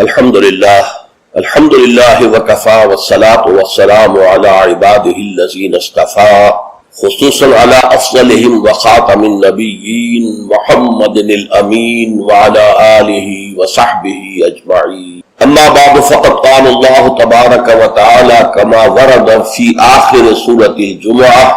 الحمد للہ وکفا والصلاة والسلام علی عباده الذین اصطفى خصوصا علی افضلهم وخاتم النبیین محمد الامین وعلی آلہ وصحبہ اجمعین اما بعد فقد قال اللہ تبارک وتعالی کما ورد فی آخر سورة الجمعہ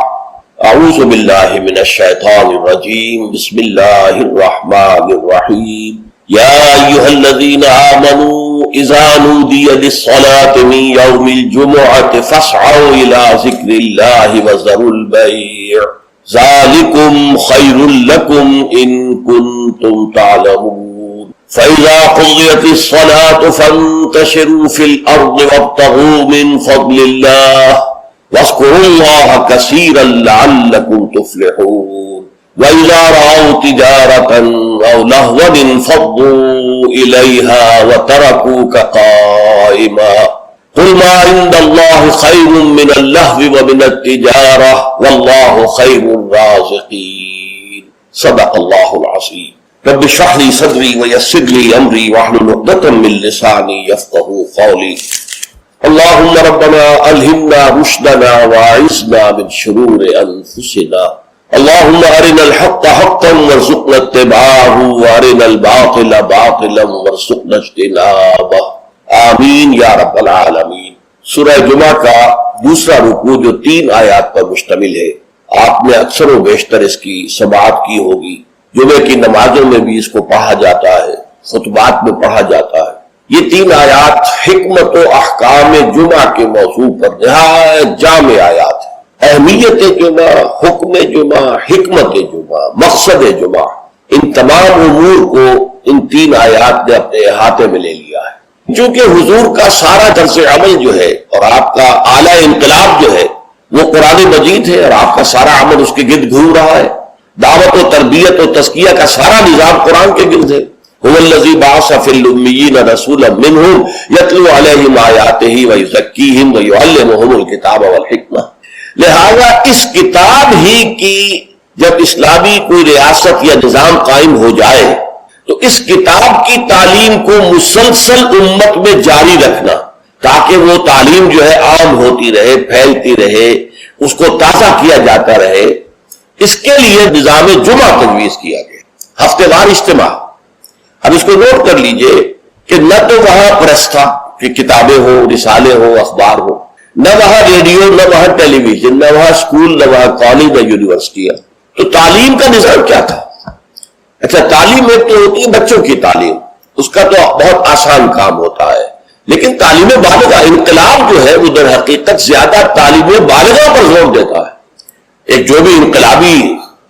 اعوذ باللہ من الشیطان الرجیم بسم اللہ الرحمن الرحیم یا ایھا الذین آمنوا اذا نودی للصلاة من یوم الجمعة فاسعوا الى ذکر اللہ وذروا البیع ذالکم خیر لکم ان کنتم تعلمون فإذا قضیت الصلاة فانتشروا فی الارض وابتغوا من فضل اللہ واذکروا اللہ کثیرا لعلکم تفلحون وَإِذَا رَأَوْا تِجَارَةً أَوْ لَهْوًا انفضوا إِلَيْهَا وَتَرَكُوكَ قَائِمًا قُلْ مَا عِندَ اللَّهِ خَيْرٌ مِّنَ اللَّهْوِ وَمِنَ التِّجَارَةِ وَاللَّهُ خَيْرُ الرَّازِقِينَ صدق اللہ العظیم رب اشرح لي صدری ويسر لي أمري واحلل عقدة من لساني يفقهوا قولي اللهم ربنا ألهمنا رشدنا وأعذنا من شرور أنفسنا اللهم ارنا الحق حقا وارزقنا اتباعه وارنا الباطل باطلا وارزقنا اجتنابه آمین یا رب العالمین۔ سورہ جمعہ کا دوسرا رکوع جو 3 آیات پر مشتمل ہے، آپ نے اکثر و بیشتر اس کی سماعت کی ہوگی۔ جمعہ کی نمازوں میں بھی اس کو پڑھا جاتا ہے، خطبات میں پڑھا جاتا ہے۔ یہ 3 آیات حکمت و احکام جمعہ کے موضوع پر نہایت جامع آیات ہیں۔ اہمیت جمعہ، حکم جمعہ، حکمت جمعہ، مقصد جمعہ، ان تمام امور کو ان 3 آیات نے اپنے احاطے میں لے لیا ہے۔ چونکہ حضور کا سارا طرز عمل جو ہے اور آپ کا اعلی انقلاب جو ہے وہ قرآن مجید ہے، اور آپ کا سارا عمل اس کے گرد گھوم رہا ہے۔ دعوت و تربیت و تزکیہ کا سارا نظام قرآن کے گرد ہے۔ هو الذی بعث فی الامیین رسولا منہم یتلو علیہم آیاتہ ویزکیہم ویعلمہم الکتاب والحکمہ۔ لہذا اس کتاب ہی کی جب اسلامی کوئی ریاست یا نظام قائم ہو جائے تو اس کتاب کی تعلیم کو مسلسل امت میں جاری رکھنا، تاکہ وہ تعلیم جو ہے عام ہوتی رہے، پھیلتی رہے، اس کو تازہ کیا جاتا رہے، اس کے لیے نظام جمعہ تجویز کیا گیا، ہفتے وار اجتماع۔ اب اس کو نوٹ کر لیجئے کہ نہ تو وہاں پریس تھا کہ کتابیں ہو، رسالے ہو، اخبار ہو، نہ وہاں ریڈیو، نہ وہاں ٹیلی ویژن، نہ وہاں اسکول، نہ وہاں کالج، نہ یونیورسٹیاں۔ تو تعلیم کا نظام کیا تھا؟ اچھا، تعلیم ایک تو ہوتی ہے بچوں کی تعلیم، اس کا تو بہت آسان کام ہوتا ہے، لیکن تعلیم بالغہ، انقلاب جو ہے وہ در حقیقت زیادہ تعلیم بالغہ پر زور دیتا ہے۔ ایک جو بھی انقلابی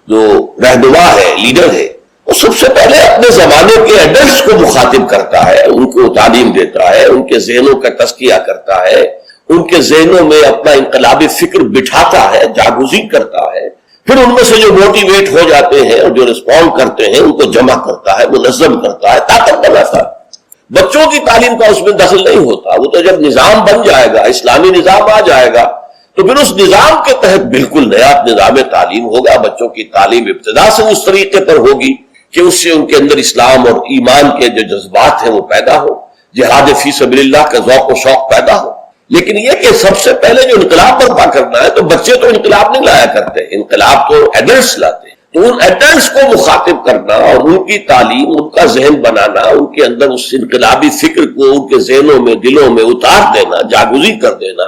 جو رہنما ہے، لیڈر ہے، وہ سب سے پہلے اپنے زمانے کے ایڈلٹس کو مخاطب کرتا ہے، ان کو تعلیم دیتا ہے، ان کے ذہنوں کا تزکیہ کرتا ہے، ان کے ذہنوں میں اپنا انقلابی فکر بٹھاتا ہے، جاگزین کرتا ہے، پھر ان میں سے جو موٹیویٹ ہو جاتے ہیں اور جو رسپونڈ کرتے ہیں ان کو جمع کرتا ہے، منظم کرتا ہے، طاقت بناتا ہے۔ بچوں کی تعلیم کا اس میں دخل نہیں ہوتا، وہ تو جب نظام بن جائے گا، اسلامی نظام آ جائے گا تو پھر اس نظام کے تحت بالکل نیا نظام تعلیم ہوگا۔ بچوں کی تعلیم ابتدا سے اس طریقے پر ہوگی کہ اس سے ان کے اندر اسلام اور ایمان کے جو جذبات ہیں وہ پیدا ہو، جہاد فی سبیل اللہ کا ذوق و شوق پیدا ہو۔ لیکن یہ کہ سب سے پہلے جو انقلاب برپا کرنا ہے، تو بچے تو انقلاب نہیں لایا کرتے، انقلاب تو ایڈلٹس لاتے ہیں۔ تو ان ایڈلٹس کو مخاطب کرنا اور ان کی تعلیم، ان کا ذہن بنانا، ان کے اندر اس انقلابی فکر کو ان کے ذہنوں میں، دلوں میں اتار دینا، جاگزین کر دینا،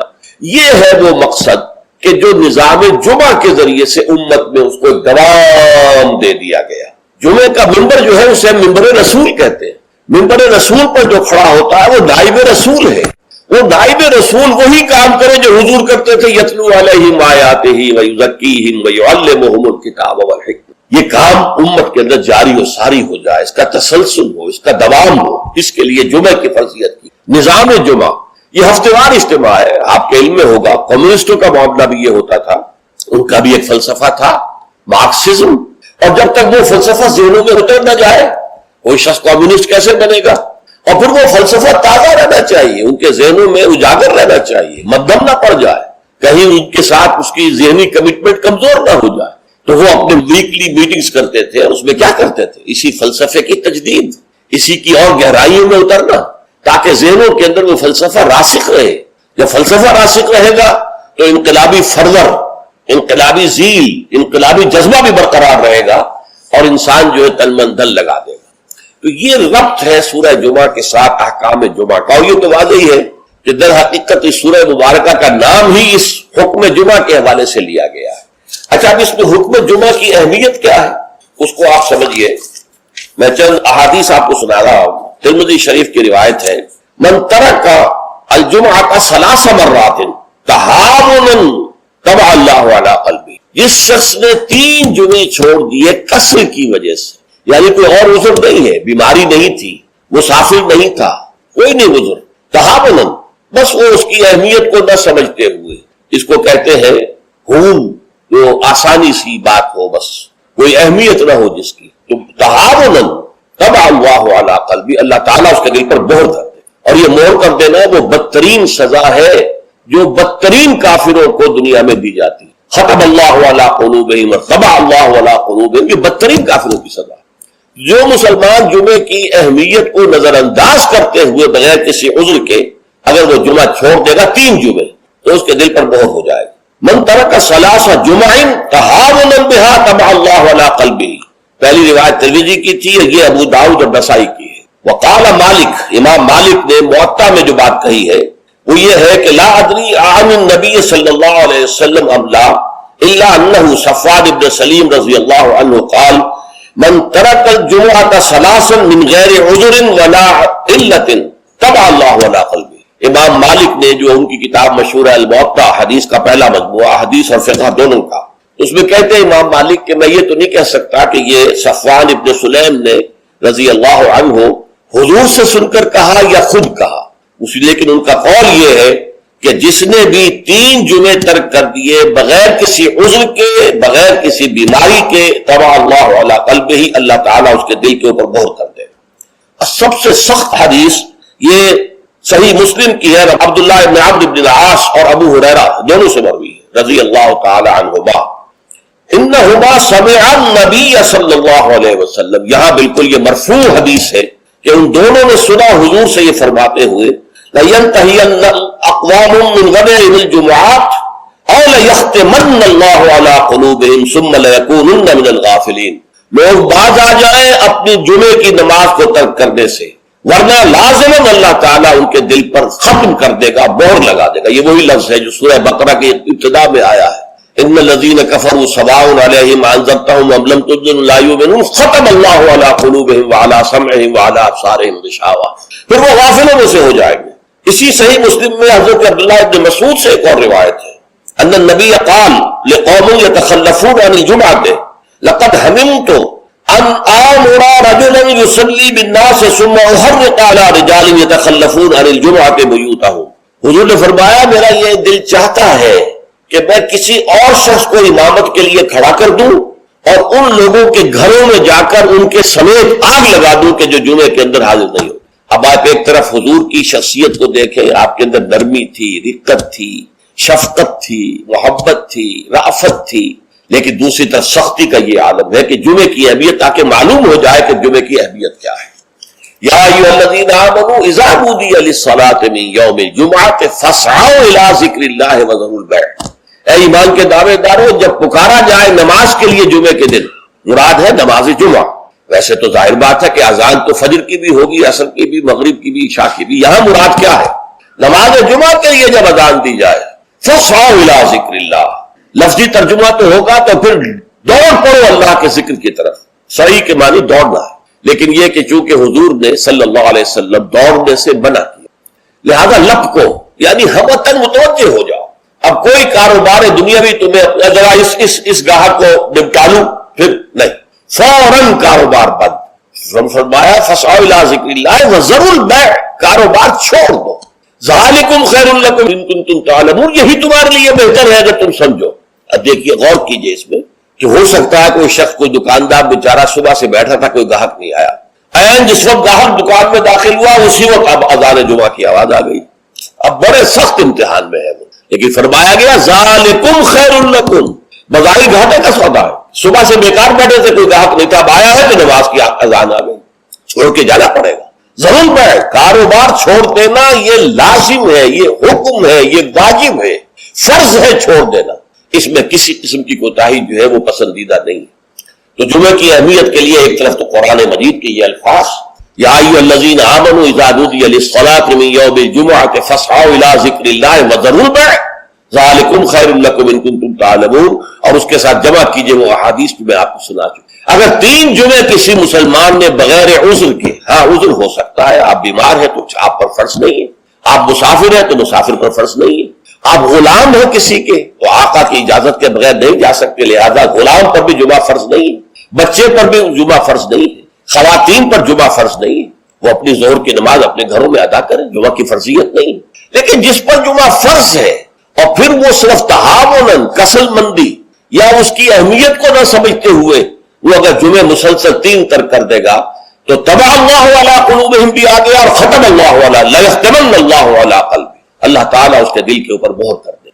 یہ ہے وہ مقصد کہ جو نظام جمعہ کے ذریعے سے امت میں اس کو دوام دے دیا گیا۔ جمعہ کا ممبر جو ہے اسے ممبر رسول کہتے ہیں۔ ممبر رسول پر جو کھڑا ہوتا ہے وہ نائب رسول ہے۔ وہ نائب رسول وہی کام کرے جو حضور کرتے تھے، یتلو علیہم آیاتہ ویزکیہم ویعلمہم الکتاب والحکمہ۔ یہ کام امت کے اندر جاری و ساری ہو جائے، اس کا تسلسل ہو، اس کا دوام ہو، اس کے لیے جمعہ کی فرضیت کی۔ نظام جمعہ یہ ہفتے وار اجتماع ہے۔ آپ کے علم میں ہوگا کمیونسٹوں کا معاملہ بھی یہ ہوتا تھا، ان کا بھی ایک فلسفہ تھا، مارکسزم، اور جب تک وہ فلسفہ ذہنوں میں اتر نہ جائے کوئی شخص کمیونسٹ کیسے بنے گا؟ اور پھر وہ فلسفہ تازہ رہنا چاہیے، ان کے ذہنوں میں اجاگر رہنا چاہیے، مدھم نہ پڑ جائے، کہیں ان کے ساتھ اس کی ذہنی کمٹمنٹ کمزور نہ ہو جائے۔ تو وہ اپنے ویکلی میٹنگز کرتے تھے، اور اس میں کیا کرتے تھے؟ اسی فلسفے کی تجدید، اسی کی اور گہرائیوں میں اترنا، تاکہ ذہنوں کے اندر وہ فلسفہ راسخ رہے. جب فلسفہ راسخ رہے گا تو انقلابی فرور، انقلابی ذیل، انقلابی جذبہ بھی برقرار رہے گا اور انسان جو ہے تن من دل لگا دے گا. تو یہ ربط ہے سورہ جمعہ کے ساتھ احکام جمعہ کا. اور یہ تو واضح ہی ہے کہ در حقیقت اس سورہ مبارکہ کا نام ہی اس حکم جمعہ کے حوالے سے لیا گیا ہے. اچھا، اب اس میں حکم جمعہ کی اہمیت کیا ہے اس کو آپ سمجھیے. میں چند احادیث آپ کو سنا رہا ہوں. ترمذی شریف کی روایت ہے، من ترک الجمعہ ثلاث مرات تہاونا طبع اللہ علی قلبہ. جس شخص نے 3 جمعے چھوڑ دیے کسر کی وجہ سے، یعنی کوئی اور عذر نہیں ہے، بیماری نہیں تھی، مسافر نہیں تھا، کوئی نہیں عذر، تہاونا، بس وہ اس کی اہمیت کو نہ سمجھتے ہوئے، اس کو کہتے ہیں ہون، جو آسانی سی بات ہو، بس کوئی اہمیت نہ ہو جس کی، تو تہاونا طبع اللہ علی قلبہ، اللہ تعالیٰ اس کے دل پر مہر کر دے. اور یہ مہر کر دینا وہ بدترین سزا ہے جو بدترین کافروں کو دنیا میں دی جاتی. ختم اللہ علی قلوبہم طبع اللہ علی قلوبہم، یہ بدترین کافروں کی سزا. جو مسلمان جمعے کی اہمیت کو نظر انداز کرتے ہوئے بغیر کسی عذر کے اگر وہ جمعہ چھوڑ دے گا 3 جمعے، تو اس کے دل پر مہر ہو جائے گا. من ترک ثلاث جمع تہاونا بها طبع اللہ علی قلبہ. پہلی روایت ترمذی کی تھی، یہ ابو داؤد اور نسائی کی ہے. وقال مالک، امام مالک نے موطا میں جو بات کہی ہے وہ یہ ہے کہ لا ادری عن النبی صلی اللہ علیہ وسلم ام لا الا انہ صفوان بن سلیم رضی اللہ عنہ قال من ترک الجمعۃ ثلاثا من غیر عذر ولا علت طبع اللہ علی قلبہ. امام مالک نے جو ان کی کتاب مشہور ہے الموطا، حدیث کا پہلا مجموعہ، حدیث اور فقہ دونوں کا، اس میں کہتے ہیں امام مالک کہ میں یہ تو نہیں کہہ سکتا کہ یہ صفوان ابن سلیم نے رضی اللہ عنہ حضور سے سن کر کہا یا خود کہا، لیکن ان کا قول یہ ہے کہ جس نے بھی 3 جمعے ترک کر دیے بغیر کسی عذر کے، بغیر کسی بیماری کے، طبع اللہ علی قلبہ ہی، اللہ تعالیٰ اس کے دل کے اوپر مہر کر دے گا. سب سے سخت حدیث یہ صحیح مسلم کی ہے، عبداللہ ابن عمرو بن العاص اور ابو ہریرہ دونوں سے مروی ہے رضی اللہ تعالی عنہما. انہما سمع النبی صلی اللہ علیہ وسلم، یہاں بالکل یہ مرفوع حدیث ہے کہ ان دونوں نے سنا حضور سے یہ فرماتے ہوئے لَيَنْتَهِيَنَّ أَقْوَامٌ مِّنْ غَدَرِهِمِ الْجُمُعَاتِ أَوْ لَيَخْتِمَنَّ اللَّهُ عَلَىٰ قُلُوبِهِمْ ثُمَّ لَيَكُونُنَّ مِنَ الْغَافِلِينَ. لوگ باز آ جائیں اپنی جمعے کی نماز کو ترک کرنے سے، ورنہ لازماً اللہ تعالیٰ ان کے دل پر ختم کر دے گا، مہر لگا دے گا. یہ وہی لفظ ہے جو سورہ بقرہ کی ابتدا میں آیا ہے، ان الذین کفروا سواء علیہم انذرتہم ام لم تنذرہم لا یؤمنون ختم اللہ علی قلوبہم وعلی سمعہم وعلی ابصارہم غشاوہ. پھر وہ غافلوں میں سے ہو جائیں گے. اسی صحیح مسلم میں حضرت عبداللہ ابن مسعود سے ایک اور روایت ہے، ان النبی قال لقوم یتخلفون عن الجمعۃ لقد هممت ان آمر رجلا يصلي بالناس ثم احرق على رجال يتخلفون عن الجمعۃ بیوتہم. حضور نے فرمایا میرا یہ دل چاہتا ہے کہ میں کسی اور شخص کو امامت کے لیے کھڑا کر دوں اور ان لوگوں کے گھروں میں جا کر ان کے سمیت آگ لگا دوں کہ جو جمعے کے اندر حاضر نہیں ہو. اب آپ ایک طرف حضور کی شخصیت کو دیکھیں، آپ کے اندر نرمی تھی، رقت تھی، شفقت تھی، محبت تھی، رأفت تھی، لیکن دوسری طرف سختی کا یہ عالم ہے کہ جمعے کی اہمیت، تاکہ معلوم ہو جائے کہ جمعے کی اہمیت کیا ہے. یا ایھا الذین آمنوا اذا نودی للصلاۃ من یوم الجمعۃ فاسعوا الی ذکر اللہ وذروا البیع. اے ایمان کے دعوے دارو، جب پکارا جائے نماز کے لیے جمعے کے دن، مراد ہے نماز جمعہ. ویسے تو ظاہر بات ہے کہ اذان تو فجر کی بھی ہوگی، عصر کی بھی، مغرب کی بھی، عشاء کی بھی. یہاں مراد کیا ہے؟ نماز جمعہ کے لیے جب اذان دی جائے فاسعوا الی ذکر اللہ. لفظی ترجمہ تو ہوگا تو پھر دوڑ پڑو اللہ کے ذکر کی طرف. صحیح کے معنی دوڑنا ہے، لیکن یہ کہ چونکہ حضور نے صلی اللہ علیہ وسلم دوڑنے سے منع کیا، لہذا لپ کو یعنی ہمتن متوجہ ہو جاؤ. اب کوئی کاروبار دنیاوی تمہیں ذرا اس گاہک کو نپٹا لوں، پھر نہیں، فوراً کاروبار بند. فرمایا فاسعوا الی ذکر اللہ وذروا البیع، کاروبار چھوڑ دو. ذالکم خیر لکم ان کنتم تعلمون، یہی تمہارے لیے بہتر ہے اگر تم سمجھو. اب دیکھیے، غور کیجئے اس میں کہ ہو سکتا ہے کوئی شخص، کوئی دکاندار بیچارہ صبح سے بیٹھا تھا، کوئی گاہک نہیں آیا، جس وقت گاہک دکان میں داخل ہوا اسی وقت اب اذان جمعہ کی آواز آ گئی. اب بڑے سخت امتحان میں ہے وہ، لیکن فرمایا گیا ذالکم خیر لکم، بظاہر گھاٹے کا سودا ہے. صبح سے بیکار بیٹھے تھے، کوئی گاہک نہیں تھا، اب آیا ہے تو نماز کی اذان آ گئی، چھوڑ کے جانا پڑے گا. ضرور بیع، کاروبار چھوڑ دینا یہ لازم ہے، یہ حکم ہے، یہ واجب ہے، فرض ہے چھوڑ دینا، اس میں کسی قسم کی کوتاہی جو ہے وہ پسندیدہ نہیں ہے۔ تو جمعے کی اہمیت کے لیے ایک طرف تو قرآن مجید کے یہ الفاظ، یا ایھا الذین آمنوا اذا نودی للصلاۃ من یوم الجمعۃ فاسعوا الی ذکر اللہ وذروا البیع ذالکم خیر لکم ان کنتم تعلمون، اور اس کے ساتھ جمع کیجئے وہ احادیث جو میں آپ کو سنا چکا۔ اگر 3 جمعے کسی مسلمان نے بغیر عذر کے، ہاں عذر ہو سکتا ہے، آپ بیمار ہیں تو آپ پر فرض نہیں ہے، آپ مسافر ہیں تو مسافر پر فرض نہیں ہے، آپ غلام ہو کسی کے تو آقا کی اجازت کے بغیر نہیں جا سکتے، لہذا غلام پر بھی جمعہ فرض نہیں ہے، بچے پر بھی جمعہ فرض نہیں ہے، خواتین پر جمعہ فرض نہیں ہے، وہ اپنی ظہر کی نماز اپنے گھروں میں ادا کریں، جمعہ کی فرضیت نہیں ہے۔ لیکن جس پر جمعہ فرض ہے اور پھر وہ صرف تہاوناً، کسل مندی یا اس کی اہمیت کو نہ سمجھتے ہوئے وہ اگر جمعے مسلسل 3 ترک کر دے گا تو طبع اللہ علی قلوبہم بھی آ گیا اور ختم اللہ علی لیختمن اللہ علی قلبہ، اللہ تعالیٰ اس کے دل کے اوپر مہر کر دے۔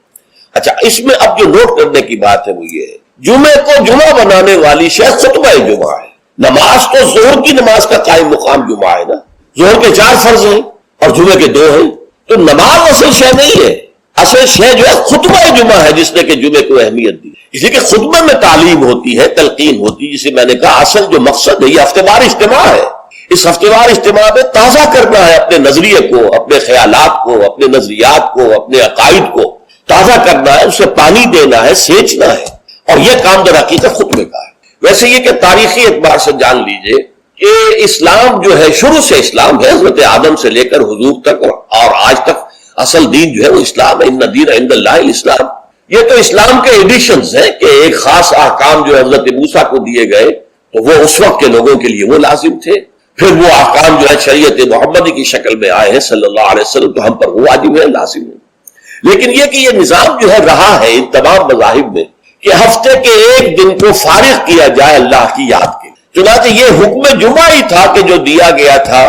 اچھا، اس میں اب جو نوٹ کرنے کی بات ہے وہ یہ ہے، جمعے کو جمعہ بنانے والی شے خطبہ جمعہ ہے۔ نماز تو ظہر کی نماز کا قائم مقام جمعہ ہے نا، ظہر کے 4 فرض ہیں اور جمعے کے 2 ہیں، تو نماز اصل شے نہیں ہے، اصل شے جو ہے خطبہ جمعہ ہے جس نے کہ جمعے کو اہمیت دی، اس لیے کہ خطبے میں تعلیم ہوتی ہے، تلقین ہوتی ہے، جسے میں نے کہا اصل جو مقصد ہے یہ ہفتہ وار اجتماع ہے، اس ہفتے وار اجتماع میں تازہ کرنا ہے اپنے نظریے کو، اپنے خیالات کو، اپنے نظریات کو، اپنے عقائد کو تازہ کرنا ہے، اسے پانی دینا ہے، سینچنا ہے، اور یہ کام در حقیقت خطبے کا ہے۔ ویسے یہ کہ تاریخی اعتبار سے جان لیجئے کہ اسلام جو ہے شروع سے اسلام ہے، حضرت آدم سے لے کر حضور تک اور آج تک اصل دین جو ہے وہ اسلام ہے، ان الدین عند اللہ الاسلام۔ یہ تو اسلام کے ایڈیشنز ہیں کہ ایک خاص احکام جو حضرت موسیٰ کو دیے گئے تو وہ اس وقت کے لوگوں کے لیے وہ لازم تھے، پھر وہ احکام جو ہے شریعت محمدی کی شکل میں آئے ہیں صلی اللہ علیہ وسلم، تو ہم پر وہ واجب ہے، لازم ہے۔ لیکن یہ کہ یہ نظام جو ہے رہا ہے ان تمام مذاہب میں کہ ہفتے کے ایک دن کو فارغ کیا جائے اللہ کی یاد کے، چنانچہ یہ حکم جمعہ ہی تھا کہ جو دیا گیا تھا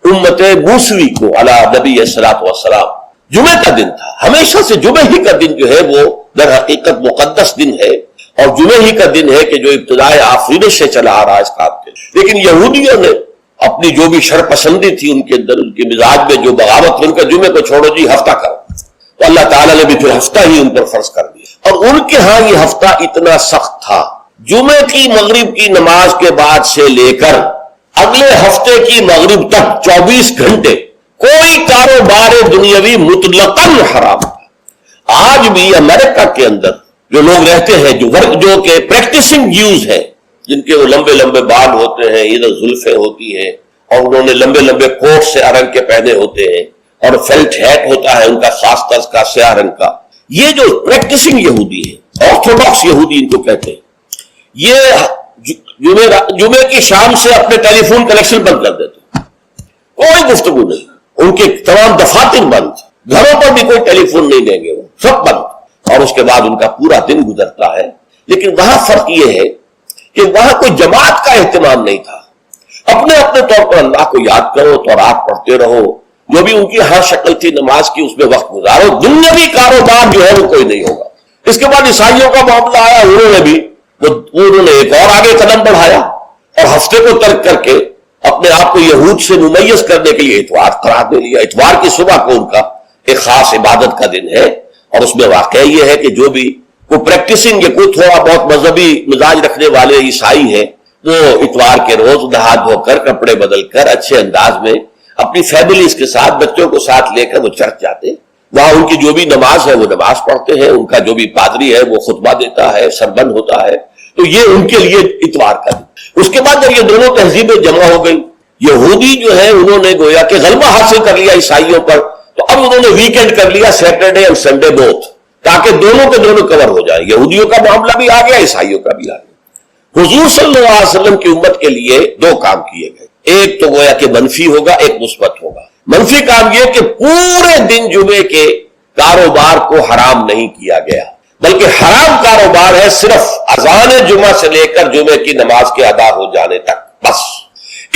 امت موسوی کو علی نبی الصلوۃ والسلام، جمعہ کا دن تھا، ہمیشہ سے جمعہ ہی کا دن جو ہے وہ در حقیقت مقدس دن ہے، اور جمعہ ہی کا دن ہے کہ جو ابتدائے آفرینش سے چلا آ رہا ہے اس کام کے۔ لیکن یہودیوں نے اپنی جو بھی شر پسندی تھی ان کے اندر، ان کے مزاج میں جو بغاوت تھی، ان کا جمعے کو چھوڑو جی ہفتہ کرو، تو اللہ تعالیٰ نے بھی پھر ہفتہ ہی ان پر فرض کر دیا، اور ان کے ہاں یہ ہفتہ اتنا سخت تھا، جمعے کی مغرب کی نماز کے بعد سے لے کر اگلے ہفتے کی مغرب تک 24 گھنٹے کوئی کاروبار دنیاوی مطلقاً حرام تھا۔ آج بھی امریکہ کے اندر جو لوگ رہتے ہیں، جو کہ پریکٹسنگ جیوز ہیں، جن کے وہ لمبے لمبے بال ہوتے ہیں، ادھر زلفیں ہوتی ہیں، اور انہوں نے لمبے لمبے کوٹ سیاہ رنگ کے پہنے ہوتے ہیں، اور فیلٹ ہیٹ ہوتا ہے ان کا خاص طرز کا سیاہ رنگ کا، یہ جو پریکٹسنگ یہودی ہے، آرتھوڈاکس یہودی ان کو کہتے ہیں، یہ جمعے کی شام سے اپنے ٹیلی فون کنیکشن بند کر دیتے، کوئی گفتگو نہیں، ان کے تمام دفاتر بند، گھروں پر بھی کوئی ٹیلی فون نہیں دیں گے، وہ سب بند، اور اس کے بعد ان کا پورا دن گزرتا ہے۔ لیکن وہاں فرق یہ ہے کہ وہاں کوئی جماعت کا اہتمام نہیں تھا، اپنے اپنے طور پر اللہ کو یاد کرو، تورات پڑھتے رہو، جو بھی ان کی ہر شکل تھی نماز کی اس میں وقت گزارو، دنیاوی کاروبار جو ہے وہ کوئی نہیں ہوگا۔ اس کے بعد عیسائیوں کا معاملہ آیا، انہوں نے ایک اور آگے قدم بڑھایا، اور ہفتے کو ترک کر کے اپنے آپ کو یہود سے ممیز کرنے کے لیے اتوار قرار دے لیا۔ اتوار کی صبح کو ان کا ایک خاص عبادت کا دن ہے، اور اس میں واقعہ یہ ہے کہ جو بھی کوئی پریکٹسنگ یا کوئی تھوڑا بہت مذہبی مزاج رکھنے والے عیسائی ہیں، وہ اتوار کے روز نہا دھو کر کپڑے بدل کر اچھے انداز میں اپنی فیملیز کے ساتھ، بچوں کو ساتھ لے کر وہ چرچ جاتے ہیں، وہاں ان کی جو بھی نماز ہے وہ نماز پڑھتے ہیں، ان کا جو بھی پادری ہے وہ خطبہ دیتا ہے، سربند ہوتا ہے، تو یہ ان کے لیے اتوار کا دن۔ اس کے بعد جب یہ دونوں تہذیبیں جمع ہو گئی، یہودی جو ہے انہوں نے گویا کہ غلبہ حاصل کر لیا عیسائیوں پر، تو اب انہوں نے ویکینڈ کر لیا، سیٹرڈے اور سنڈے بوتھ، تاکہ دونوں کے دونوں کور ہو جائے، یہودیوں کا معاملہ بھی آ گیا، عیسائیوں کا بھی آ گیا۔ حضور صلی اللہ علیہ وسلم کی امت کے لیے 2 کام کیے گئے، ایک تو گویا کہ منفی ہوگا، ایک مثبت ہوگا۔ منفی کام یہ کہ پورے دن جمعے کے کاروبار کو حرام نہیں کیا گیا، بلکہ حرام کاروبار ہے صرف اذان جمعہ سے لے کر جمعے کی نماز کے ادا ہو جانے تک، بس